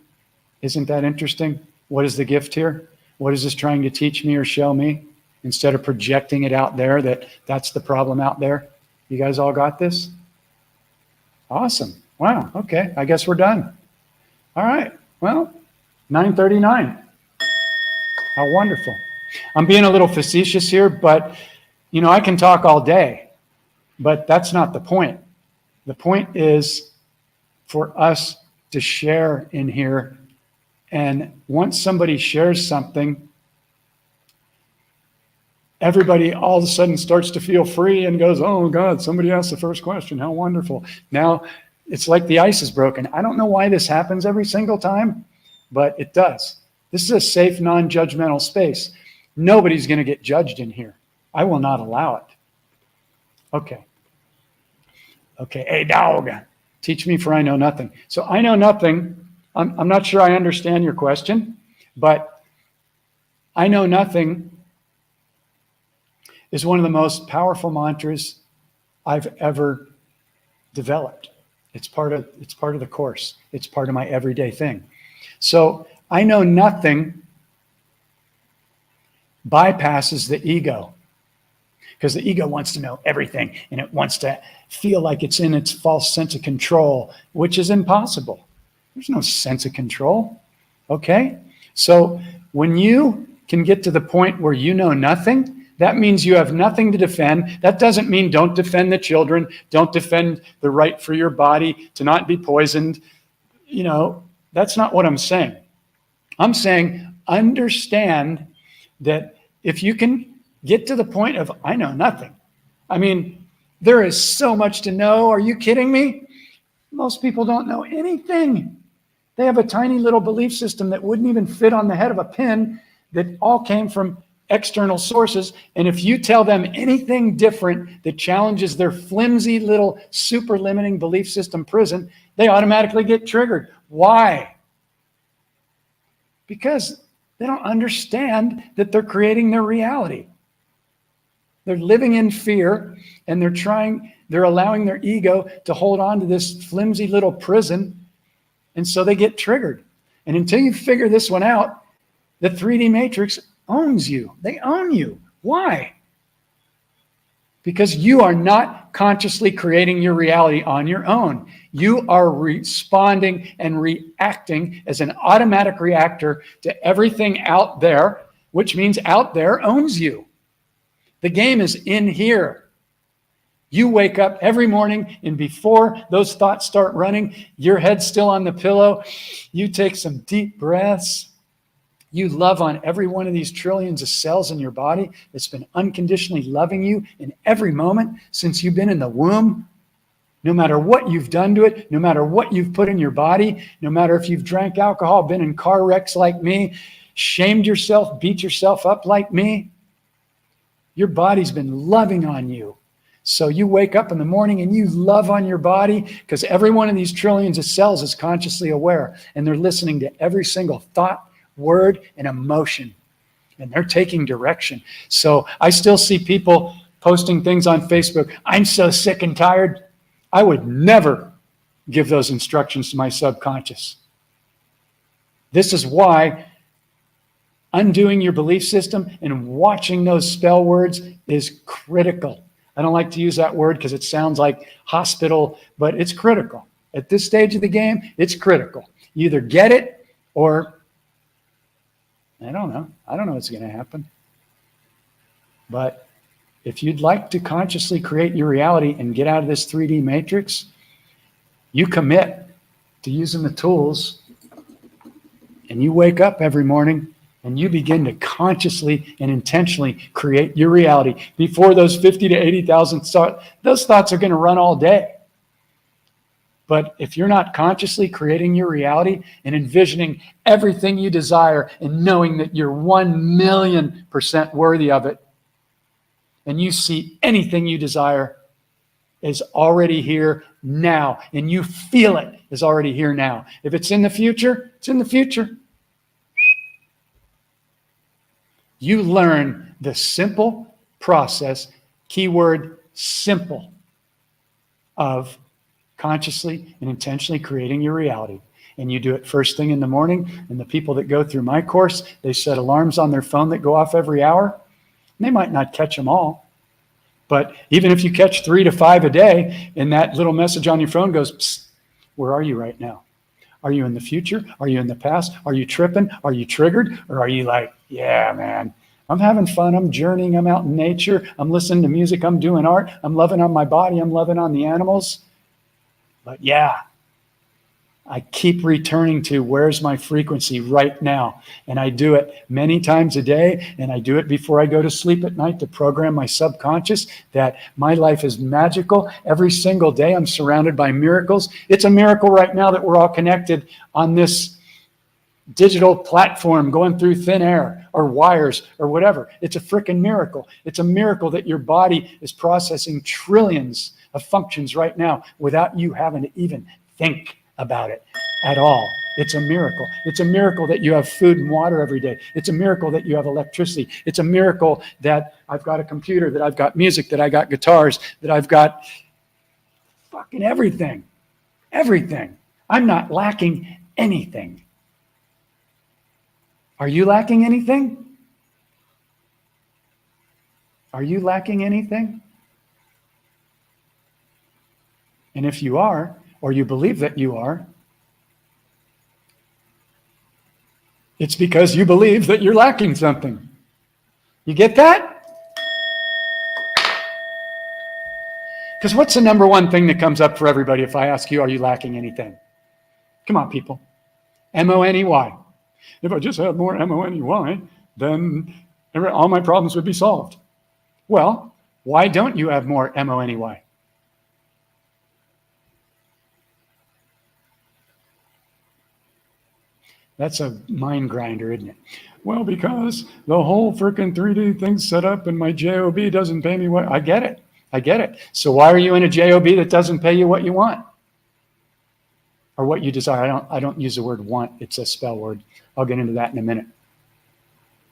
Speaker 1: Isn't that interesting? What is the gift here? What is this trying to teach me or show me? Instead of projecting it out there that's the problem out there. You guys all got this? Awesome. Wow. Okay. I guess we're done. All right. Well, 9:39. How wonderful. I'm being a little facetious here, but you know, I can talk all day, but that's not the point. The point is for us to share in here. And once somebody shares something, everybody all of a sudden starts to feel free and goes, oh God, somebody asked the first question. How wonderful. Now it's like the ice is broken. I don't know why this happens every single time, but it does. This is a safe, non-judgmental space. Nobody's going to get judged in here. I will not allow it. Okay. Okay. Hey, dog, teach me for I know nothing. So I know nothing. I'm not sure I understand your question, but I know nothing is one of the most powerful mantras I've ever developed. It's part of the course. It's part of my everyday thing. So I know nothing bypasses the ego, because the ego wants to know everything and it wants to feel like it's in its false sense of control, which is impossible. There's no sense of control. Okay? So when you can get to the point where you know nothing, that means you have nothing to defend. That doesn't mean don't defend the children, don't defend the right for your body to not be poisoned. You know, that's not what I'm saying. I'm saying understand that if you can get to the point of I know nothing. I mean, there is so much to know. Are you kidding me? Most people don't know anything. They have a tiny little belief system that wouldn't even fit on the head of a pin that all came from external sources. And if you tell them anything different that challenges their flimsy little super limiting belief system prison, they automatically get triggered. Why? Because they don't understand that they're creating their reality. They're living in fear and they're allowing their ego to hold on to this flimsy little prison. And so they get triggered. And until you figure this one out, the 3D matrix owns you. They own you. Why? Because you are not consciously creating your reality on your own. You are responding and reacting as an automatic reactor to everything out there, which means out there owns you. The game is in here. You wake up every morning, and before those thoughts start running, your head's still on the pillow. You take some deep breaths. You love on every one of these trillions of cells in your body that's been unconditionally loving you in every moment since you've been in the womb. No matter what you've done to it, no matter what you've put in your body, no matter if you've drank alcohol, been in car wrecks like me, shamed yourself, beat yourself up like me, your body's been loving on you. So you wake up in the morning and you love on your body because every one of these trillions of cells is consciously aware, and they're listening to every single thought, word, and emotion, and they're taking direction. So I still see people posting things on Facebook. I'm so sick and tired. I would never give those instructions to my subconscious. This is why undoing your belief system and watching those spell words is critical. I don't like to use that word because it sounds like hospital, but it's critical. At this stage of the game, it's critical. You either get it or I don't know. I don't know what's going to happen. But if you'd like to consciously create your reality and get out of this 3D matrix, you commit to using the tools and you wake up every morning and you begin to consciously and intentionally create your reality. Before those 50 to 80,000 thoughts, those thoughts are going to run all day. But if you're not consciously creating your reality and envisioning everything you desire and knowing that you're 1,000,000% worthy of it, and you see anything you desire is already here now, and you feel it is already here now. If it's in the future, it's in the future. You learn the simple process, keyword simple, of consciously and intentionally creating your reality. And you do it first thing in the morning. And the people that go through my course, they set alarms on their phone that go off every hour. And they might not catch them all. But even if you catch 3 to 5 a day, and that little message on your phone goes, psst, where are you right now? Are you in the future? Are you in the past? Are you tripping? Are you triggered? Or are you like, yeah, man, I'm having fun. I'm journeying. I'm out in nature. I'm listening to music. I'm doing art. I'm loving on my body. I'm loving on the animals. But yeah, I keep returning to where's my frequency right now. And I do it many times a day. And I do it before I go to sleep at night to program my subconscious that my life is magical. Every single day I'm surrounded by miracles. It's a miracle right now that we're all connected on this digital platform going through thin air or wires or whatever. It's a freaking miracle. It's a miracle that your body is processing trillions of functions right now without you having to even think about it at all. It's a miracle. It's a miracle that you have food and water every day. It's a miracle that you have electricity. It's a miracle that I've got a computer, that I've got music, that I got guitars, that I've got fucking everything. Everything. I'm not lacking anything. Are you lacking anything? Are you lacking anything? And if you are, or you believe that you are, it's because you believe that you're lacking something. You get that? Because what's the number one thing that comes up for everybody if I ask you, are you lacking anything? Come on, people. M-O-N-E-Y. If I just had more M-O-N-E-Y, then all my problems would be solved. Well, why don't you have more M-O-N-E-Y? That's a mind grinder, isn't it? Well, because the whole freaking 3D thing's set up and my JOB doesn't pay me what I get it. I get it. So why are you in a JOB that doesn't pay you what you want? Or what you desire? I don't use the word want. It's a spell word. I'll get into that in a minute.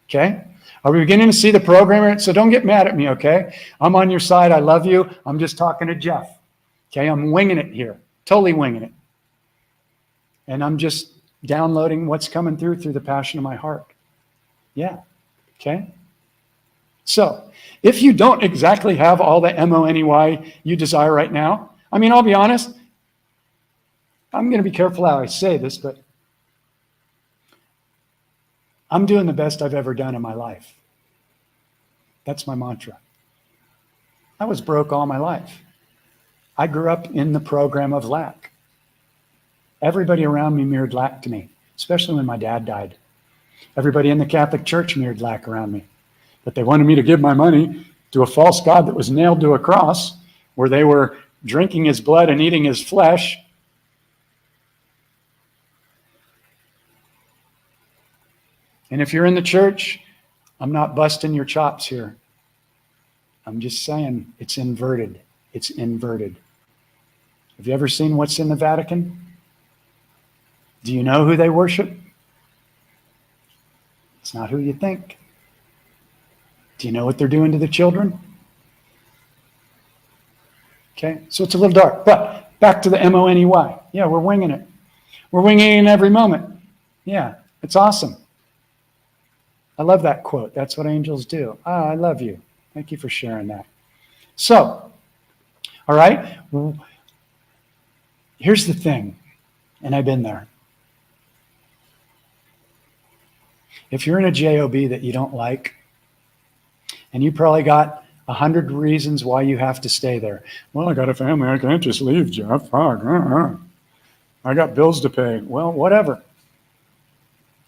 Speaker 1: Okay? Are we beginning to see the programmer? So don't get mad at me, okay? I'm on your side. I love you. I'm just talking to Jeff. Okay? I'm winging it here. Totally winging it. And I'm just downloading what's coming through the passion of my heart. Yeah. Okay? So, if you don't exactly have all the M-O-N-E-Y you desire right now, I mean, I'll be honest, I'm going to be careful how I say this, but I'm doing the best I've ever done in my life. That's my mantra. I was broke all my life. I grew up in the program of lack. Everybody around me mirrored lack to me, especially when my dad died. Everybody in the Catholic Church mirrored lack around me. But they wanted me to give my money to a false god that was nailed to a cross, where they were drinking his blood and eating his flesh. And if you're in the church, I'm not busting your chops here. I'm just saying it's inverted. It's inverted. Have you ever seen what's in the Vatican? Do you know who they worship? It's not who you think. Do you know what they're doing to the children? Okay, so it's a little dark. But back to the M-O-N-E-Y. Yeah, we're winging it. We're winging it in every moment. Yeah, it's awesome. I love that quote. That's what angels do. I love you. Thank you for sharing that. So, all right. Here's the thing, and I've been there. If you're in a JOB that you don't like, and you probably got 100 reasons why you have to stay there. Well, I got a family. I can't just leave, Jeff. I got bills to pay. Well, whatever.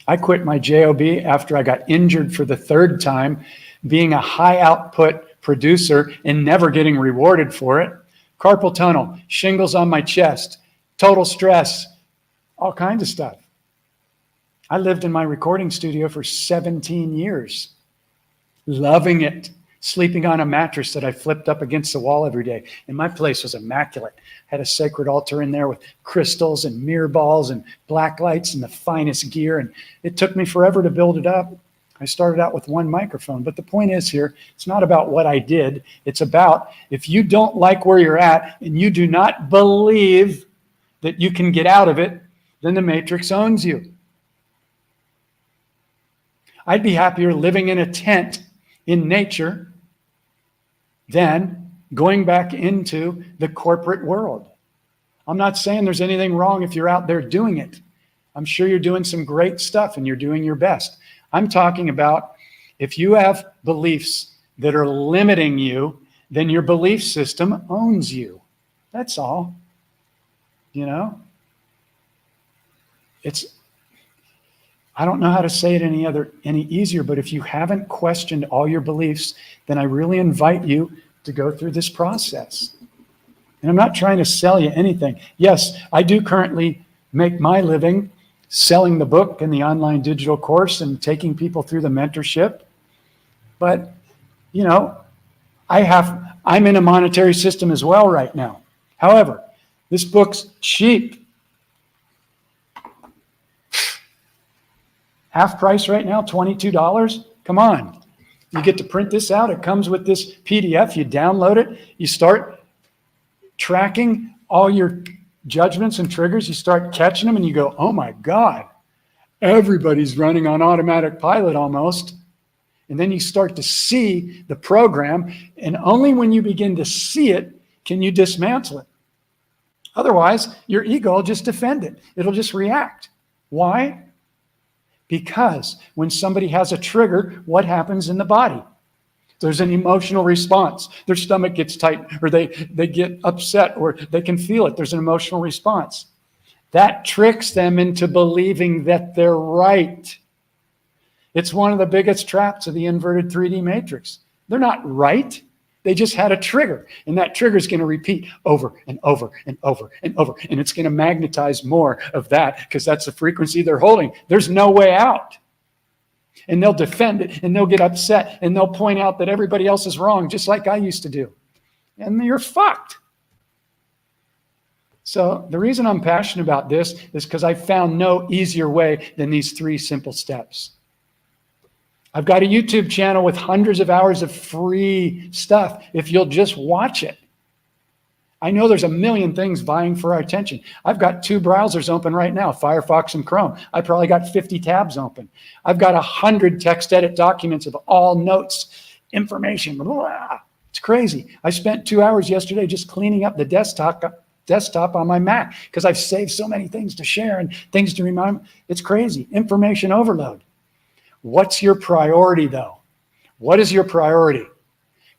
Speaker 1: I quit my JOB after I got injured for the third time, being a high output producer and never getting rewarded for it. Carpal tunnel, shingles on my chest, total stress, all kinds of stuff. I lived in my recording studio for 17 years, loving it, sleeping on a mattress that I flipped up against the wall every day. And my place was immaculate. Had a sacred altar in there with crystals and mirror balls and black lights and the finest gear. And it took me forever to build it up. I started out with one microphone. But the point is here, it's not about what I did. It's about if you don't like where you're at and you do not believe that you can get out of it, then the matrix owns you. I'd be happier living in a tent in nature than going back into the corporate world. I'm not saying there's anything wrong if you're out there doing it. I'm sure you're doing some great stuff and you're doing your best. I'm talking about if you have beliefs that are limiting you, then your belief system owns you. That's all. You know? I don't know how to say it any easier, but if you haven't questioned all your beliefs, then I really invite you to go through this process. And I'm not trying to sell you anything. Yes, I do currently make my living selling the book and the online digital course and taking people through the mentorship. But, you know, I'm in a monetary system as well right now. However, this book's cheap. Half price right now, $22. Come on. You get to print this out. It comes with this PDF. You download it. You start tracking all your judgments and triggers. You start catching them and you go, oh my God, everybody's running on automatic pilot almost. And then you start to see the program. And only when you begin to see it can you dismantle it. Otherwise, your ego will just defend it. It'll just react. Why? Because when somebody has a trigger, what happens in the body? There's an emotional response. Their stomach gets tight, or they get upset, or they can feel it. There's an emotional response. That tricks them into believing that they're right. It's one of the biggest traps of the inverted 3D matrix. They're not right. They just had a trigger, and that trigger is going to repeat over and over and over and over, and it's going to magnetize more of that because that's the frequency they're holding. There's no way out. And they'll defend it, and they'll get upset, and they'll point out that everybody else is wrong, just like I used to do. And you're fucked. So the reason I'm passionate about this is because I found no easier way than these 3 simple steps. I've got a YouTube channel with hundreds of hours of free stuff if you'll just watch it. I know there's a million things vying for our attention. I've got 2 browsers open right now, Firefox and Chrome. I probably got 50 tabs open. I've got 100 text edit documents of all notes, information. Blah. It's crazy. I spent 2 hours yesterday just cleaning up the desktop on my Mac because I've saved so many things to share and things to remind. It's crazy. Information overload. What's your priority, though? What is your priority?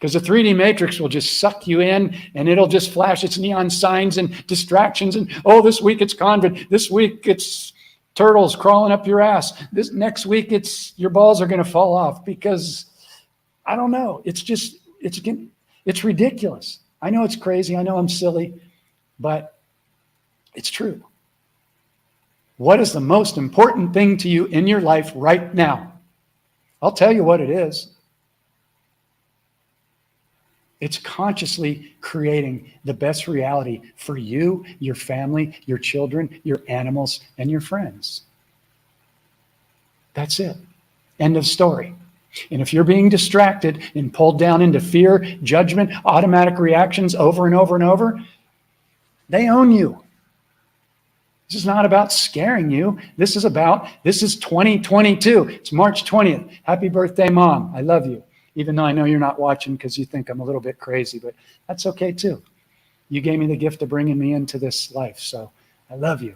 Speaker 1: Because the 3D matrix will just suck you in, and it'll just flash its neon signs and distractions. And, oh, this week it's convent. This week it's turtles crawling up your ass. This next week it's your balls are going to fall off, because I don't know. It's ridiculous. I know it's crazy. I know I'm silly, but it's true. What is the most important thing to you in your life right now? I'll tell you what it is. It's consciously creating the best reality for you, your family, your children, your animals, and your friends. That's it. End of story. And if you're being distracted and pulled down into fear, judgment, automatic reactions over and over and over, they own you. This is not about scaring you. This is 2022. It's March 20th. Happy birthday, Mom. I love you. Even though I know you're not watching because you think I'm a little bit crazy, but that's okay too. You gave me the gift of bringing me into this life, so I love you.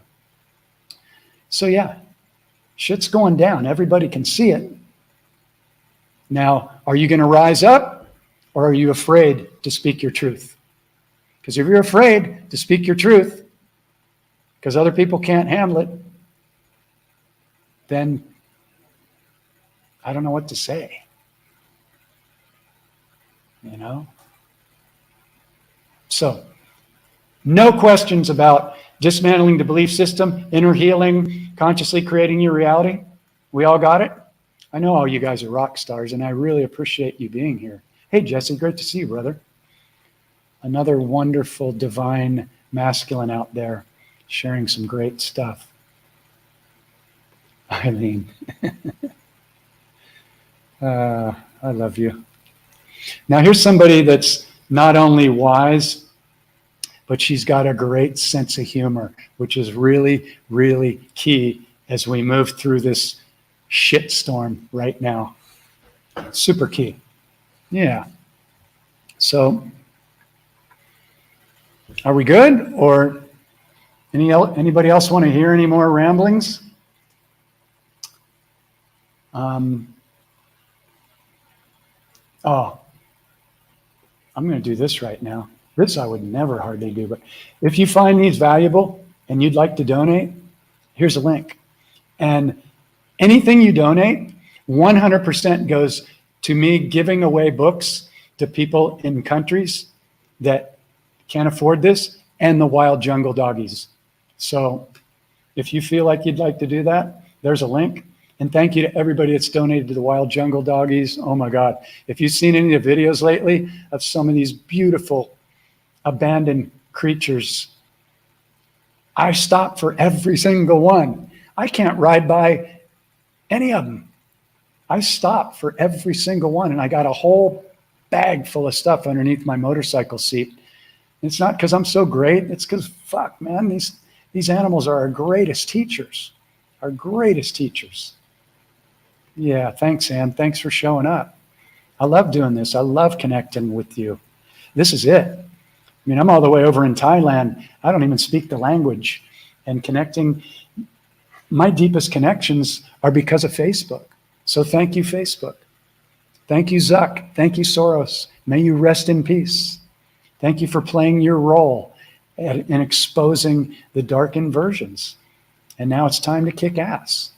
Speaker 1: So yeah, shit's going down. Everybody can see it. Now, are you going to rise up, or are you afraid to speak your truth? Because if you're afraid to speak your truth because other people can't handle it, then I don't know what to say. You know? So, no questions about dismantling the belief system, inner healing, consciously creating your reality. We all got it? I know all you guys are rock stars, and I really appreciate you being here. Hey, Jessie, great to see you, brother. Another wonderful, divine masculine out there sharing some great stuff. Eileen. I love you. Now, here's somebody that's not only wise, but she's got a great sense of humor, which is really, really key as we move through this shitstorm right now. Super key. Yeah. So, are we good? Or anybody else want to hear any more ramblings? I'm going to do this right now. This I would never hardly do, but if you find these valuable and you'd like to donate, here's a link. And anything you donate, 100% goes to me giving away books to people in countries that can't afford this, and the wild jungle doggies. So if you feel like you'd like to do that, there's a link. And thank you to everybody that's donated to the wild jungle doggies. Oh my God. If you've seen any of the videos lately of some of these beautiful abandoned creatures, I stop for every single one. I can't ride by any of them. I stop for every single one, and I got a whole bag full of stuff underneath my motorcycle seat. It's not because I'm so great. It's because, fuck, man, these animals are our greatest teachers. Our greatest teachers. Yeah, thanks, Ann. Thanks for showing up. I love doing this. I love connecting with you. This is it. I mean, I'm all the way over in Thailand. I don't even speak the language. And connecting, my deepest connections are because of Facebook. So thank you, Facebook. Thank you, Zuck. Thank you, Soros. May you rest in peace. Thank you for playing your role in exposing the dark inversions. And now it's time to kick ass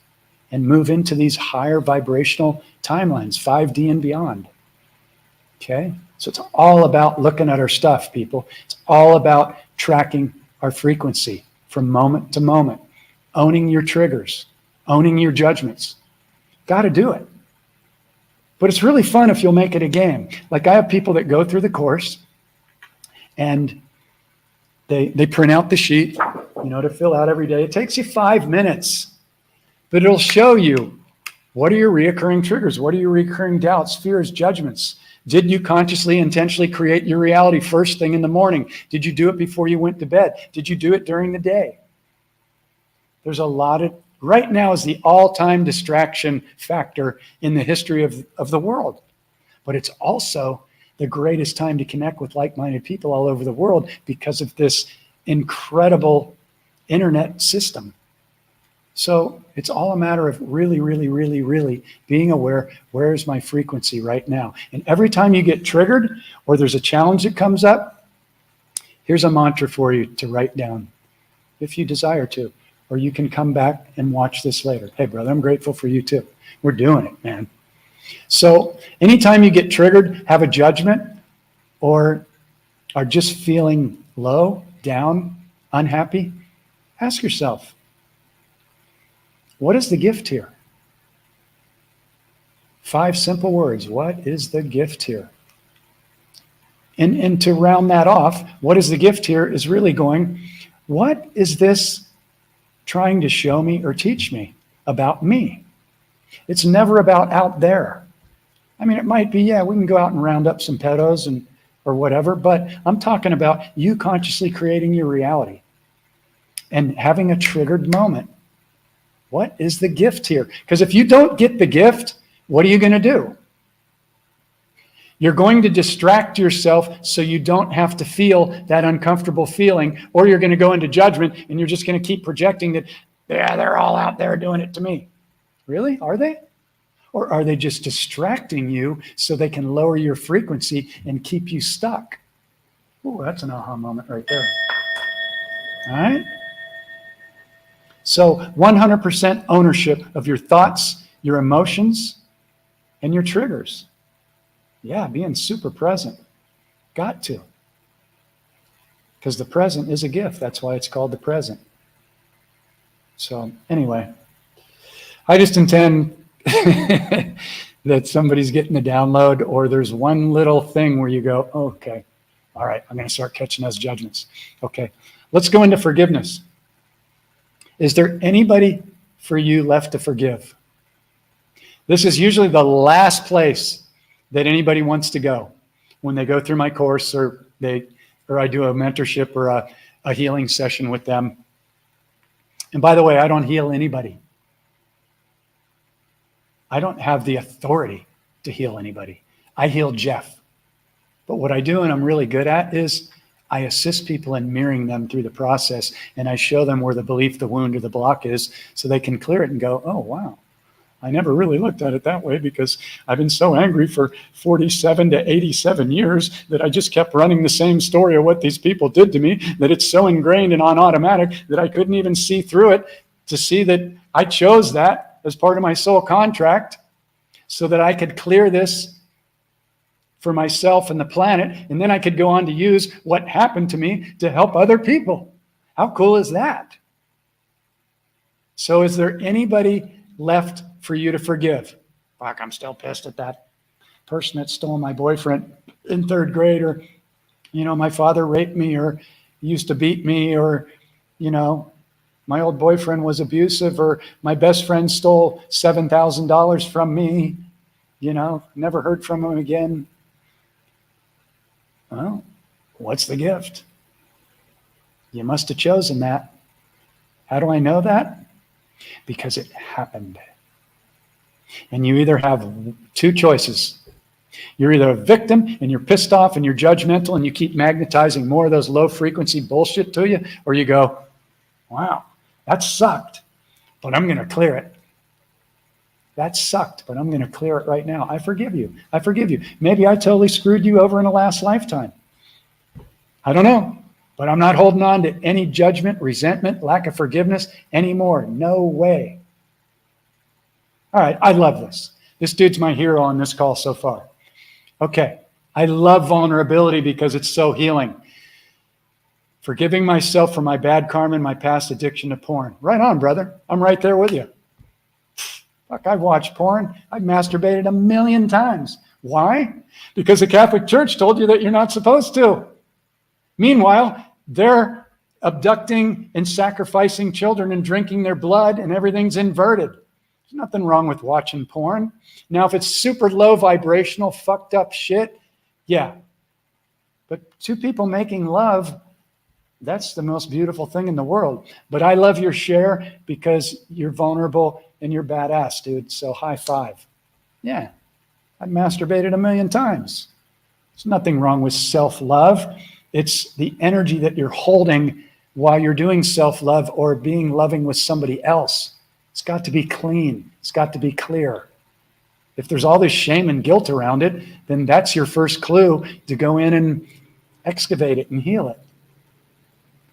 Speaker 1: and move into these higher vibrational timelines, 5D and beyond. Okay? So it's all about looking at our stuff, people. It's all about tracking our frequency from moment to moment, owning your triggers, owning your judgments. Got to do it. But it's really fun if you'll make it a game. Like I have people that go through the course and they print out the sheet, to fill out every day. It takes you 5 minutes, but it'll show you what are your reoccurring triggers? What are your recurring doubts, fears, judgments? Did you consciously, intentionally create your reality first thing in the morning? Did you do it before you went to bed? Did you do it during the day? There's a lot of, right now is the all-time distraction factor in the history of the world. But it's also the greatest time to connect with like-minded people all over the world because of this incredible internet system. So it's all a matter of really, really, really, really being aware, where is my frequency right now? And every time you get triggered or there's a challenge that comes up, here's a mantra for you to write down if you desire to, or you can come back and watch this later. Hey, brother, I'm grateful for you too. We're doing it, man. So anytime you get triggered, have a judgment, or are just feeling low, down, unhappy, ask yourself, what is the gift here? 5 simple words. What is the gift here? And to round that off, what is the gift here is really going, what is this trying to show me or teach me about me? It's never about out there. I mean, it might be, yeah, we can go out and round up some pedos and or whatever, but I'm talking about you consciously creating your reality and having a triggered moment. What is the gift here? Because if you don't get the gift, what are you going to do? You're going to distract yourself so you don't have to feel that uncomfortable feeling, or you're going to go into judgment and you're just going to keep projecting that, yeah, they're all out there doing it to me. Really? Are they? Or are they just distracting you so they can lower your frequency and keep you stuck? Oh, that's an aha moment right there. All right? So 100% ownership of your thoughts, your emotions, and your triggers. Yeah, being super present. Got to. Because the present is a gift. That's why it's called the present. So anyway, I just intend that somebody's getting the download, or there's one little thing where you go, oh, okay, all right, I'm going to start catching those judgments. Okay, let's go into forgiveness. Is there anybody for you left to forgive? This is usually the last place that anybody wants to go when they go through my course, or I do a mentorship or a healing session with them. And by the way, I don't heal anybody. I don't have the authority to heal anybody. I heal Jeff. But what I do, and I'm really good at, is I assist people in mirroring them through the process, and I show them where the belief, the wound, or the block is, so they can clear it and go, oh, wow, I never really looked at it that way because I've been so angry for 47 to 87 years that I just kept running the same story of what these people did to me, that it's so ingrained and on automatic that I couldn't even see through it to see that I chose that as part of my soul contract so that I could clear this for myself and the planet, and then I could go on to use what happened to me to help other people. How cool is that? So is there anybody left for you to forgive? Fuck, I'm still pissed at that person that stole my boyfriend in 3rd grade, or, my father raped me, or used to beat me, or, my old boyfriend was abusive, or my best friend stole $7,000 from me, never heard from him again. Well, what's the gift? You must have chosen that. How do I know that? Because it happened. And you either have 2 choices. You're either a victim and you're pissed off and you're judgmental and you keep magnetizing more of those low frequency bullshit to you, or you go, wow, that sucked, but I'm going to clear it. That sucked, but I'm going to clear it right now. I forgive you. I forgive you. Maybe I totally screwed you over in a last lifetime. I don't know, but I'm not holding on to any judgment, resentment, lack of forgiveness anymore. No way. All right, I love this. This dude's my hero on this call so far. Okay, I love vulnerability because it's so healing. Forgiving myself for my bad karma and my past addiction to porn. Right on, brother. I'm right there with you. Fuck, I've watched porn. I've masturbated 1,000,000 times. Why? Because the Catholic Church told you that you're not supposed to. Meanwhile, they're abducting and sacrificing children and drinking their blood, and everything's inverted. There's nothing wrong with watching porn. Now, if it's super low vibrational, fucked up shit, yeah. But 2 people making love, that's the most beautiful thing in the world. But I love your share because you're vulnerable and you're badass, dude. So high five. Yeah, I've masturbated 1,000,000 times. There's nothing wrong with self-love. It's the energy that you're holding while you're doing self-love or being loving with somebody else. It's got to be clean. It's got to be clear. If there's all this shame and guilt around it, then that's your first clue to go in and excavate it and heal it.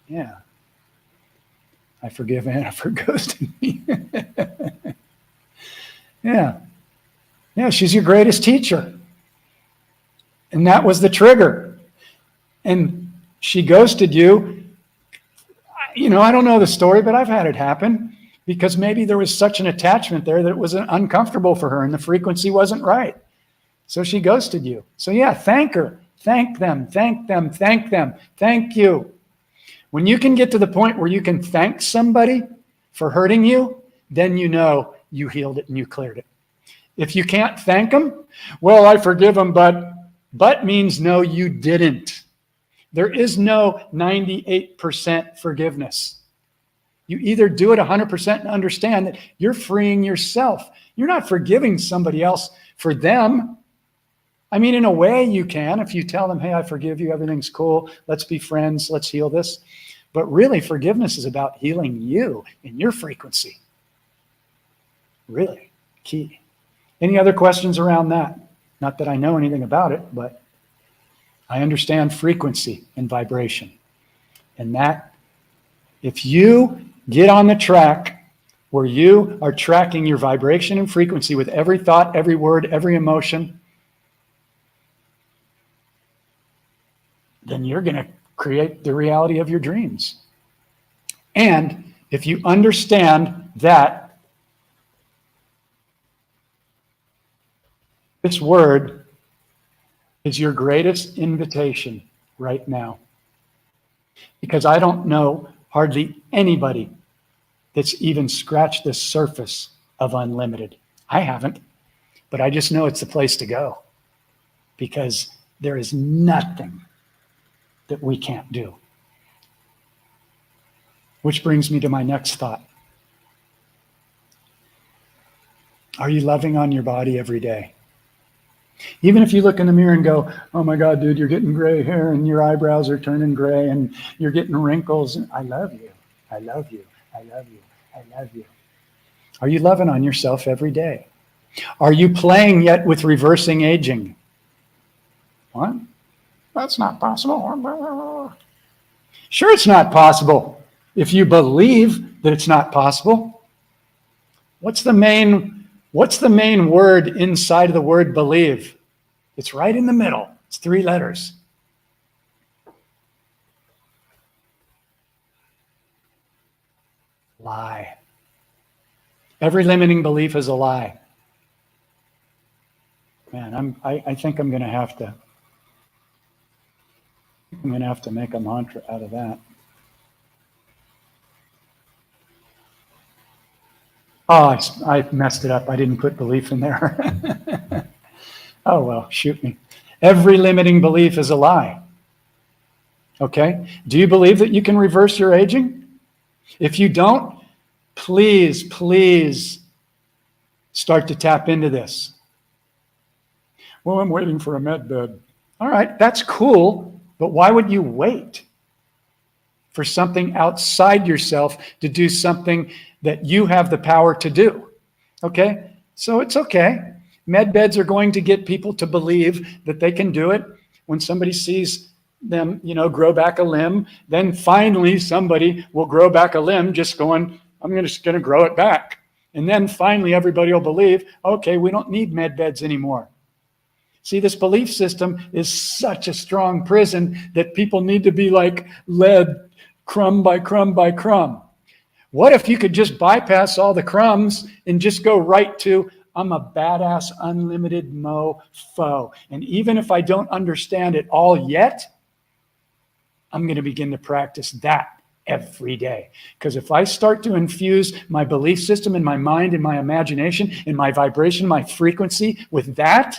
Speaker 1: Yeah. I forgive Anna for ghosting me. Yeah. Yeah, she's your greatest teacher. And that was the trigger. And she ghosted you. You know, I don't know the story, but I've had it happen because maybe there was such an attachment there that it was uncomfortable for her and the frequency wasn't right. So she ghosted you. So yeah, thank her. Thank them. Thank them. Thank them. Thank you. When you can get to the point where you can thank somebody for hurting you, then you know you healed it and you cleared it. If you can't thank them, well, I forgive them, but means no, you didn't. There is no 98% forgiveness. You either do it 100% and understand that you're freeing yourself. You're not forgiving somebody else for them. I mean, in a way you can if you tell them, hey, I forgive you, everything's cool, let's be friends, let's heal this. But really, forgiveness is about healing you and your frequency. Really key. Any other questions around that? Not that I know anything about it, but I understand frequency and vibration. And that, if you get on the track where you are tracking your vibration and frequency with every thought, every word, every emotion, then you're going to create the reality of your dreams. And if you understand that this word is your greatest invitation right now, because I don't know hardly anybody that's even scratched the surface of unlimited. I haven't, but I just know it's the place to go, because there is nothing that we can't do. Which brings me to my next thought. Are you loving on your body every day? Even if you look in the mirror and go, oh my God, dude, you're getting gray hair and your eyebrows are turning gray and you're getting wrinkles. I love you. I love you. I love you. I love you. Are you loving on yourself every day? Are you playing yet with reversing aging? What? That's not possible. Sure, it's not possible. If you believe that it's not possible, what's the main word inside of the word believe? It's right in the middle. It's 3 letters. Lie. Every limiting belief is a lie. Man, I think I'm going to have to make a mantra out of that. Oh, I messed it up. I didn't put belief in there. Oh, well, shoot me. Every limiting belief is a lie. Okay? Do you believe that you can reverse your aging? If you don't, please, please start to tap into this. Well, I'm waiting for a med bed. All right, that's cool, but why would you wait for something outside yourself to do something that you have the power to do? Okay, so it's okay. Med beds are going to get people to believe that they can do it. When somebody sees them, grow back a limb, then finally somebody will grow back a limb just going, I'm just going to grow it back. And then finally everybody will believe, okay, we don't need med beds anymore. See, this belief system is such a strong prison that people need to be like led crumb by crumb by crumb. What if you could just bypass all the crumbs and just go right to, I'm a badass, unlimited mofo. And even if I don't understand it all yet, I'm going to begin to practice that every day. Because if I start to infuse my belief system in my mind, in my imagination, in my vibration, my frequency with that,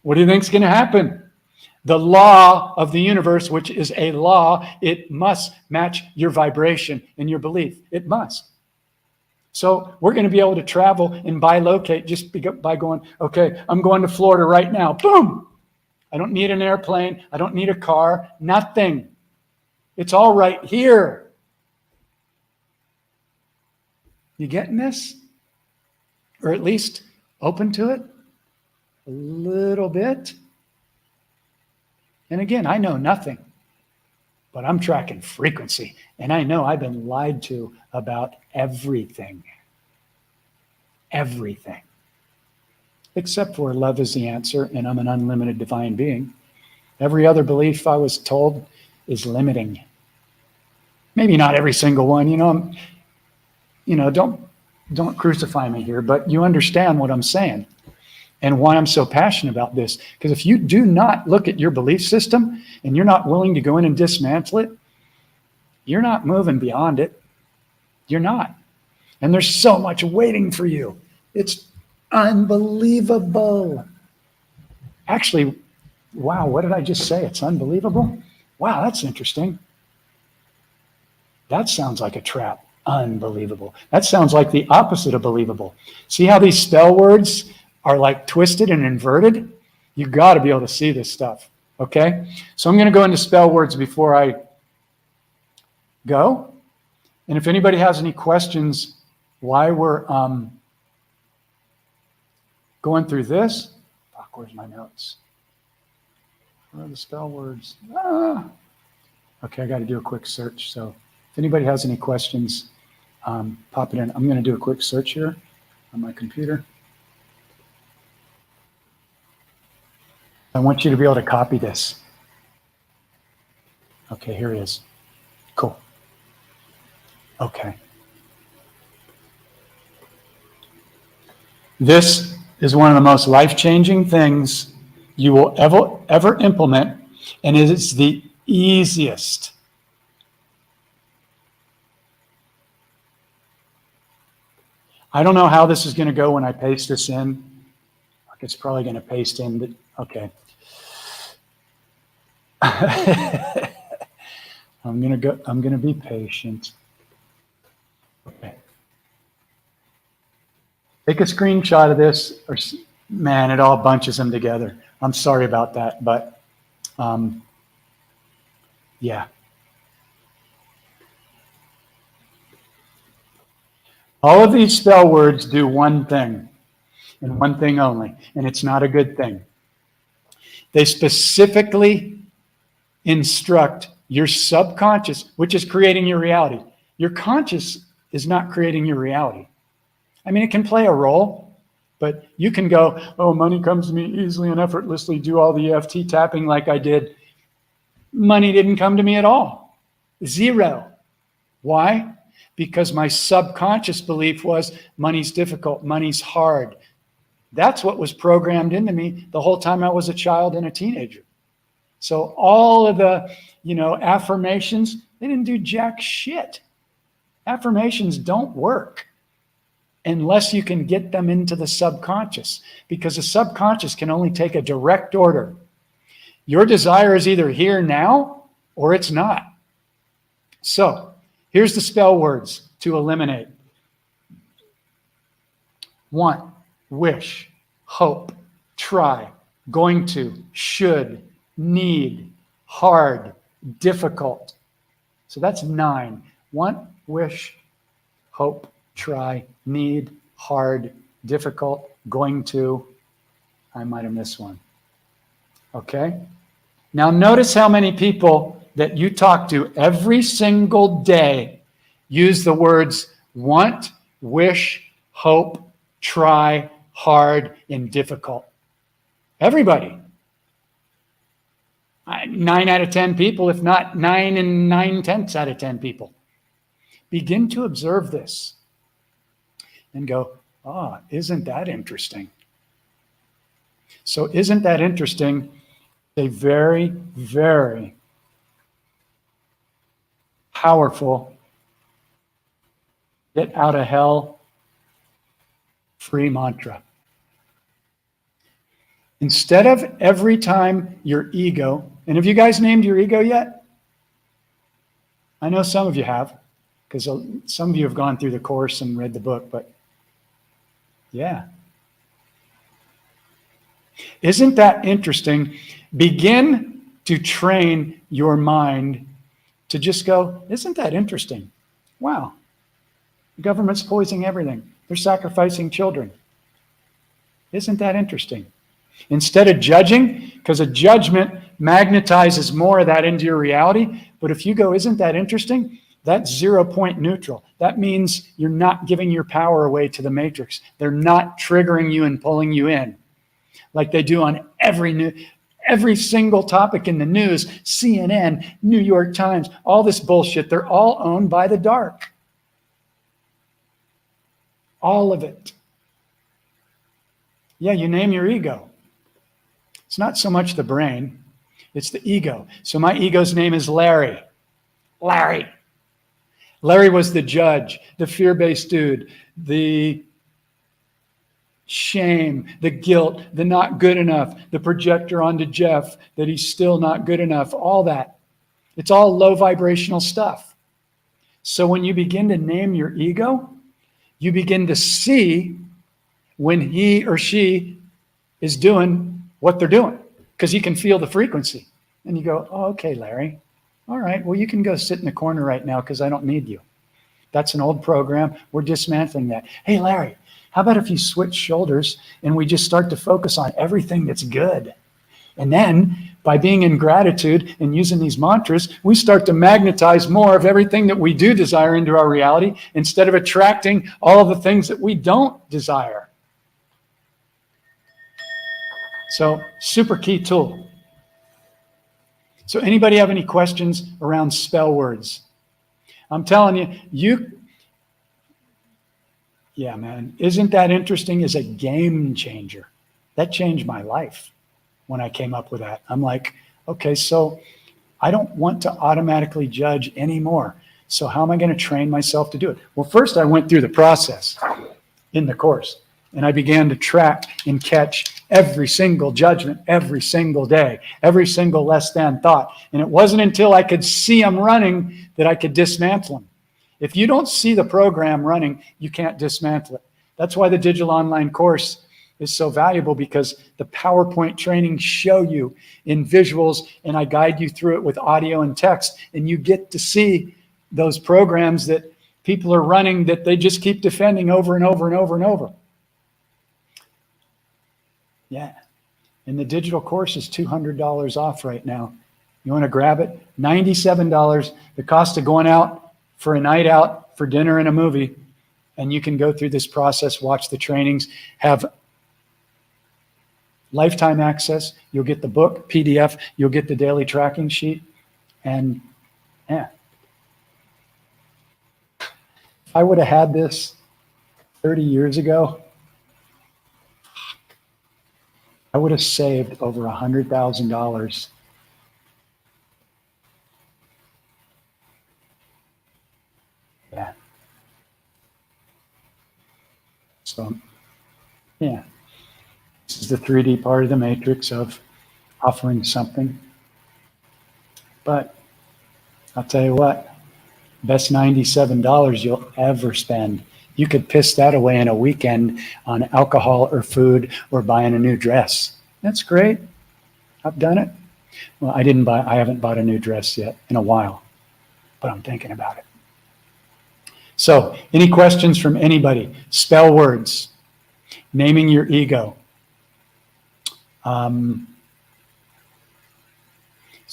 Speaker 1: what do you think is going to happen? The law of the universe, which is a law, it must match your vibration and your belief. It must. So we're going to be able to travel and bilocate just by going, okay, I'm going to Florida right now. Boom! I don't need an airplane. I don't need a car. Nothing. It's all right here. You getting this? Or at least open to it a little bit? And again, I know nothing, but I'm tracking frequency. And I know I've been lied to about everything. Everything. Except for love is the answer, and I'm an unlimited divine being. Every other belief I was told is limiting. Maybe not every single one, don't crucify me here, but you understand what I'm saying and why I'm so passionate about this. Because if you do not look at your belief system and you're not willing to go in and dismantle it, you're not moving beyond it. You're not. And there's so much waiting for you. It's unbelievable. Actually, wow, what did I just say? It's unbelievable? Wow, that's interesting. That sounds like a trap. Unbelievable. That sounds like the opposite of believable. See how these spell words are like twisted and inverted? You got to be able to see this stuff. Okay? So I'm going to go into spell words before I go. And if anybody has any questions why we're going through this, fuck, where's my notes? Where are the spell words? Okay, I got to do a quick search. So if anybody has any questions, pop it in. I'm going to do a quick search here on my computer. I want you to be able to copy this. Okay, here it is. Cool. Okay. This is one of the most life-changing things you will ever implement, and it is the easiest. I don't know how this is going to go when I paste this in. It's probably going to paste in, but okay. I'm going to be patient. Okay. Take a screenshot of this, or man, it all bunches them together. I'm sorry about that, but yeah. All of these spell words do one thing, and one thing only, and it's not a good thing. They specifically instruct your subconscious, which is creating your reality. Your conscious is not creating your reality. I mean, it can play a role, but you can go, oh, money comes to me easily and effortlessly, do all the EFT tapping like I did. Money didn't come to me at all. Zero. Why? Because my subconscious belief was money's difficult, money's hard. That's what was programmed into me the whole time I was a child and a teenager. So all of the, affirmations, they didn't do jack shit. Affirmations don't work unless you can get them into the subconscious, because the subconscious can only take a direct order. Your desire is either here now or it's not. So here's the spell words to eliminate. Want, wish, hope, try, going to, should, need, hard, difficult. So that's 9. Want, wish, hope, try, need, hard, difficult, going to. I might have missed one. Okay? Now notice how many people that you talk to every single day use the words want, wish, hope, try, hard, and difficult. Everybody. 9 out of 10 people, if not 9 and 9/10 out of 10 people. Begin to observe this and go, oh, isn't that interesting? So isn't that interesting? A very, very powerful get out of hell free mantra. Instead of every time your ego, and have you guys named your ego yet? I know some of you have, because some of you have gone through the course and read the book, but yeah. Isn't that interesting? Begin to train your mind to just go, isn't that interesting? Wow. The government's poisoning everything. They're sacrificing children. Isn't that interesting? Instead of judging, because a judgment magnetizes more of that into your reality. But if you go, isn't that interesting? That's 0 point neutral. That means you're not giving your power away to the matrix. They're not triggering you and pulling you in like they do on every single topic in the news, CNN, New York Times, all this bullshit. They're all owned by the dark. All of it. Yeah, you name your ego. It's not so much the brain, it's the ego. So my ego's name is Larry. Larry. Larry was the judge, the fear-based dude, the shame, the guilt, the not good enough, the projector onto Jeff, that he's still not good enough, all that. It's all low vibrational stuff. So when you begin to name your ego, you begin to see when he or she is doing what they're doing, because you can feel the frequency. And you go, oh, okay, Larry. All right, well, you can go sit in the corner right now because I don't need you. That's an old program. We're dismantling that. Hey, Larry, how about if you switch shoulders and we just start to focus on everything that's good? And then by being in gratitude and using these mantras, we start to magnetize more of everything that we do desire into our reality instead of attracting all of the things that we don't desire. So, super key tool. So anybody have any questions around spell words? I'm telling you, yeah, man, isn't that interesting? Is a game changer. That changed my life when I came up with that. I'm like, okay, so I don't want to automatically judge anymore. So how am I going to train myself to do it? Well, first I went through the process in the course, and I began to track and catch every single judgment, every single day, every single less than thought. And it wasn't until I could see them running that I could dismantle them. If you don't see the program running, you can't dismantle it. That's why the digital online course is so valuable, because the PowerPoint training show you in visuals, and I guide you through it with audio and text, and you get to see those programs that people are running that they just keep defending over and over and over and over. Yeah. And the digital course is $200 off right now. You want to grab it? $97. The cost of going out for a night out for dinner and a movie. And you can go through this process, watch the trainings, have lifetime access. You'll get the book, PDF. You'll get the daily tracking sheet. And yeah. If I would have had this 30 years ago, I would have saved over $100,000. Yeah. So, yeah. This is the 3D part of the matrix of offering something. But I'll tell you what, best $97 you'll ever spend. You could piss that away in a weekend on alcohol or food or buying a new dress. That's great. I've done it. Well, I haven't bought a new dress yet in a while, but I'm thinking about it. So, any questions from anybody? Spell words, naming your ego. So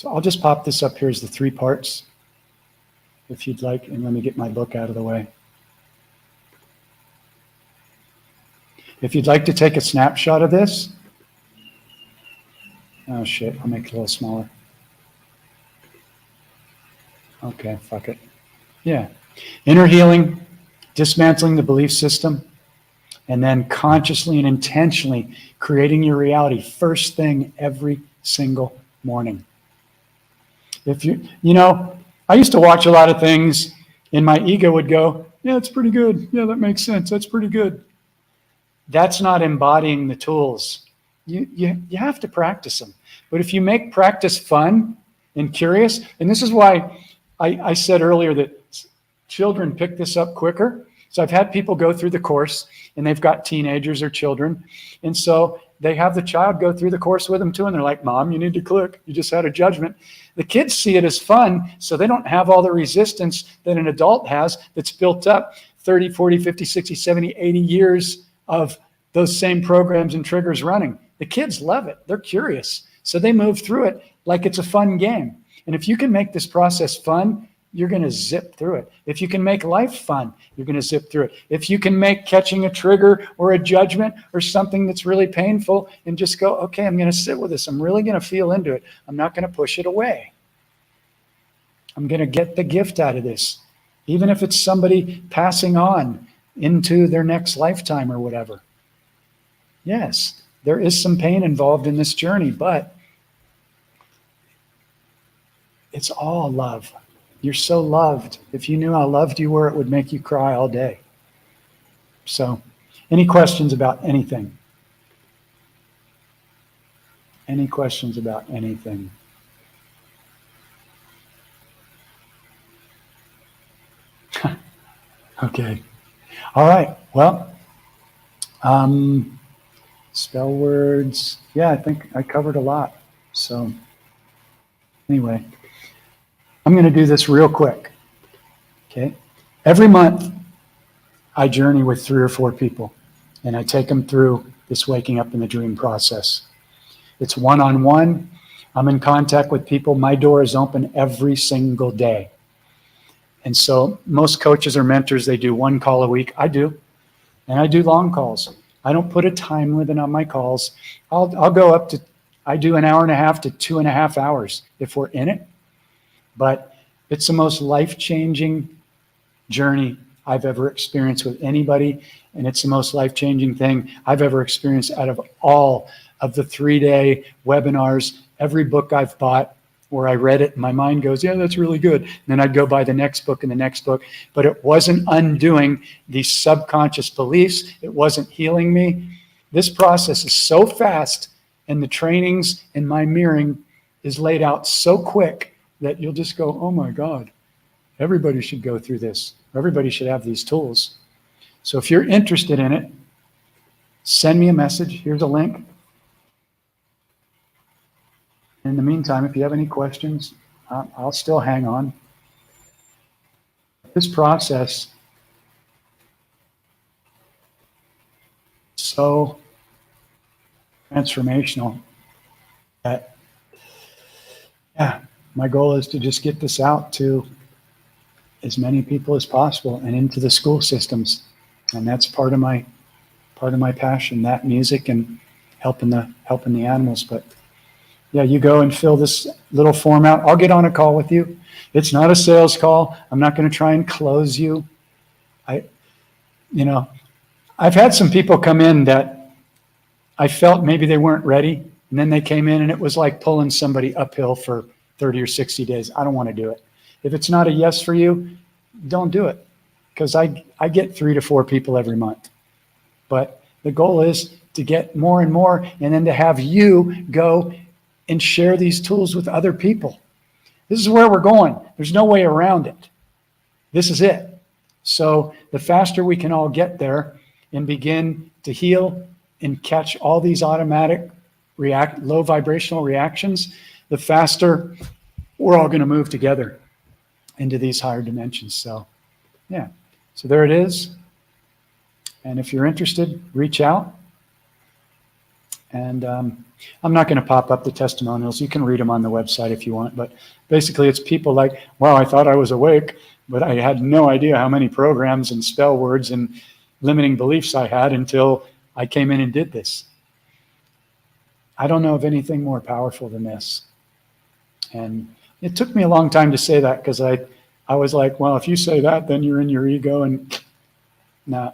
Speaker 1: I'll just pop this up here as the 3 parts, if you'd like, and let me get my book out of the way. If you'd like to take a snapshot of this, oh shit, I'll make it a little smaller. Okay, fuck it. Yeah. Inner healing, dismantling the belief system, and then consciously and intentionally creating your reality first thing every single morning. If you know, I used to watch a lot of things and my ego would go, yeah, it's pretty good. Yeah, that makes sense. That's pretty good. That's not embodying the tools. You have to practice them. But if you make practice fun and curious, and this is why I said earlier that children pick this up quicker. So I've had people go through the course and they've got teenagers or children. And so they have the child go through the course with them too. And they're like, Mom, you need to click. You just had a judgment. The kids see it as fun. So they don't have all the resistance that an adult has that's built up 30, 40, 50, 60, 70, 80 years of those same programs and triggers running. The kids love it. They're curious. So they move through it like it's a fun game. And if you can make this process fun, you're going to zip through it. If you can make life fun, you're going to zip through it. If you can make catching a trigger or a judgment or something that's really painful and just go, okay, I'm going to sit with this. I'm really going to feel into it. I'm not going to push it away. I'm going to get the gift out of this. Even if it's somebody passing on into their next lifetime or whatever. Yes, there is some pain involved in this journey, but it's all love. You're so loved. If you knew how loved you were, it would make you cry all day. So, any questions about anything? Any questions about anything? Okay. All right. Well, spell words. Yeah, I think I covered a lot. So, anyway. I'm going to do this real quick, okay? Every month, I journey with 3 or 4 people, and I take them through this waking up in the dream process. It's one-on-one. I'm in contact with people. My door is open every single day. And so most coaches or mentors, they do 1 call a week. I do, and I do long calls. I don't put a time limit on my calls. I'll go up to, I do 1.5 hours to 2.5 hours if we're in it. But it's the most life-changing journey I've ever experienced with anybody, and it's the most life-changing thing I've ever experienced out of all of the 3-day webinars. Every book I've bought where I read it, my mind goes, yeah, that's really good. And then I'd go buy the next book and the next book. But it wasn't undoing these subconscious beliefs. It wasn't healing me. This process is so fast, and the trainings and my mirroring is laid out so quick that you'll just go, oh my God, everybody should go through this. Everybody should have these tools. So if you're interested in it, send me a message. Here's a link. In the meantime, if you have any questions, I'll still hang on. This process is so transformational that, yeah, my goal is to just get this out to as many people as possible and into the school systems. And that's part of my passion, that music and helping the animals. But yeah, you go and fill this little form out. I'll get on a call with you. It's not a sales call. I'm not going to try and close you. I've had some people come in that I felt maybe they weren't ready. And then they came in and it was like pulling somebody uphill for 30 or 60 days. I don't want to do it. If it's not a yes for you, don't do it. Because I get 3 to 4 people every month. But the goal is to get more and more, and then to have you go and share these tools with other people. This is where we're going. There's no way around it. This is it. So the faster we can all get there and begin to heal and catch all these automatic low vibrational reactions, the faster we're all going to move together into these higher dimensions. So, yeah. So there it is. And if you're interested, reach out. And I'm not going to pop up the testimonials. You can read them on the website if you want. But basically, it's people like, wow, I thought I was awake, but I had no idea how many programs and spell words and limiting beliefs I had until I came in and did this. I don't know of anything more powerful than this. And it took me a long time to say that, because I was like, well, if you say that, then you're in your ego. And no,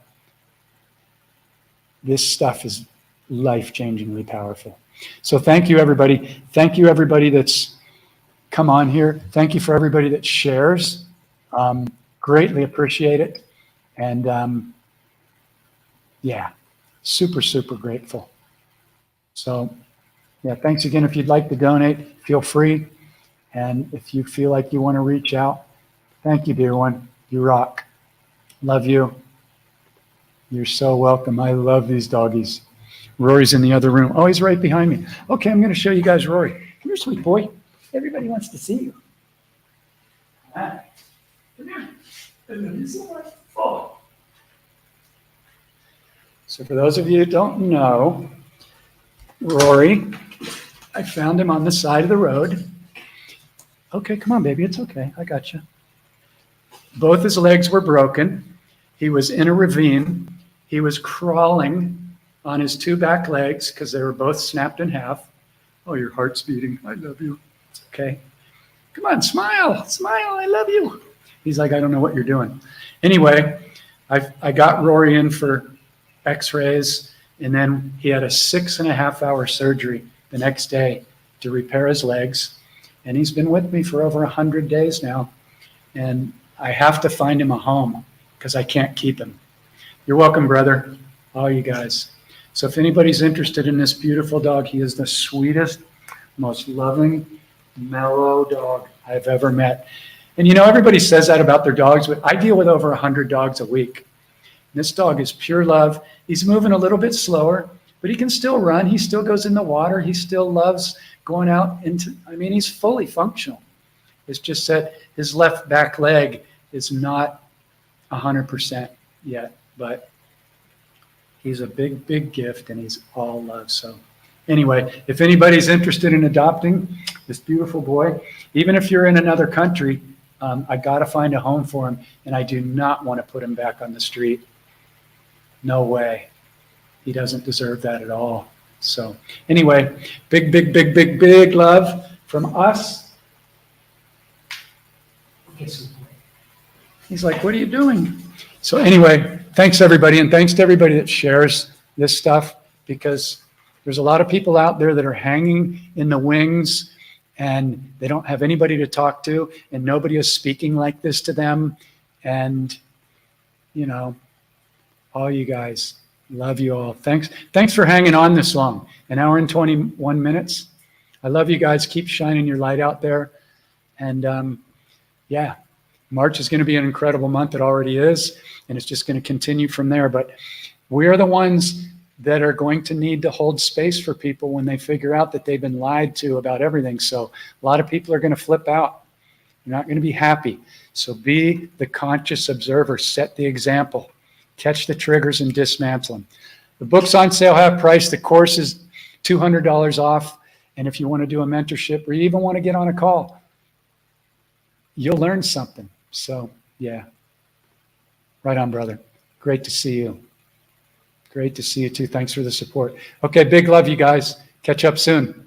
Speaker 1: this stuff is life-changingly powerful. So thank you, everybody. Thank you, everybody that's come on here. Thank you for everybody that shares. Greatly appreciate it. And yeah, super, super grateful. So yeah, thanks again. If you'd like to donate, feel free. And if you feel like you want to reach out, thank you, dear one. You rock. Love you. You're so welcome. I love these doggies. Rory's in the other room. Oh, he's right behind me. Okay, I'm going to show you guys Rory. Come here, sweet boy. Everybody wants to see you. Come here. Oh. So for those of you who don't know, Rory, I found him on the side of the road. Okay, come on, baby. It's okay. I got you. Both his legs were broken. He was in a ravine. He was crawling on his two back legs because they were both snapped in half. Oh, your heart's beating. I love you. It's okay. Come on, smile. Smile. I love you. He's like, I don't know what you're doing. Anyway, I got Rory in for x-rays, and then he had a 6.5-hour surgery the next day to repair his legs. And he's been with me for over 100 days now. And I have to find him a home because I can't keep him. You're welcome, brother, all you guys. So if anybody's interested in this beautiful dog, he is the sweetest, most loving, mellow dog I've ever met. And you know, everybody says that about their dogs, but I deal with over 100 dogs a week. And this dog is pure love. He's moving a little bit slower, but he can still run. He still goes in the water. He still loves going out into, I mean, he's fully functional. It's just that his left back leg is not 100% yet, but he's a big, big gift, and he's all love. So anyway, if anybody's interested in adopting this beautiful boy, even if you're in another country, I got to find a home for him, and I do not want to put him back on the street. No way. He doesn't deserve that at all. So anyway, big, big, big, big, big love from us. He's like, what are you doing? So anyway, thanks everybody, and thanks to everybody that shares this stuff, because there's a lot of people out there that are hanging in the wings and they don't have anybody to talk to, and nobody is speaking like this to them. And, you know, all you guys, love you all. Thanks for hanging on this long, an hour and 21 minutes. I love you guys. Keep shining your light out there. And yeah, March is going to be an incredible month. It already is. And it's just going to continue from there. But we're the ones that are going to need to hold space for people when they figure out that they've been lied to about everything. So a lot of people are going to flip out. You're not going to be happy. So be the conscious observer. Set the example. Catch the triggers and dismantle them. The book's on sale, half price. The course is $200 off. And if you want to do a mentorship or you even want to get on a call, you'll learn something. So, yeah. Right on, brother. Great to see you. Great to see you, too. Thanks for the support. Okay, big love, you guys. Catch up soon.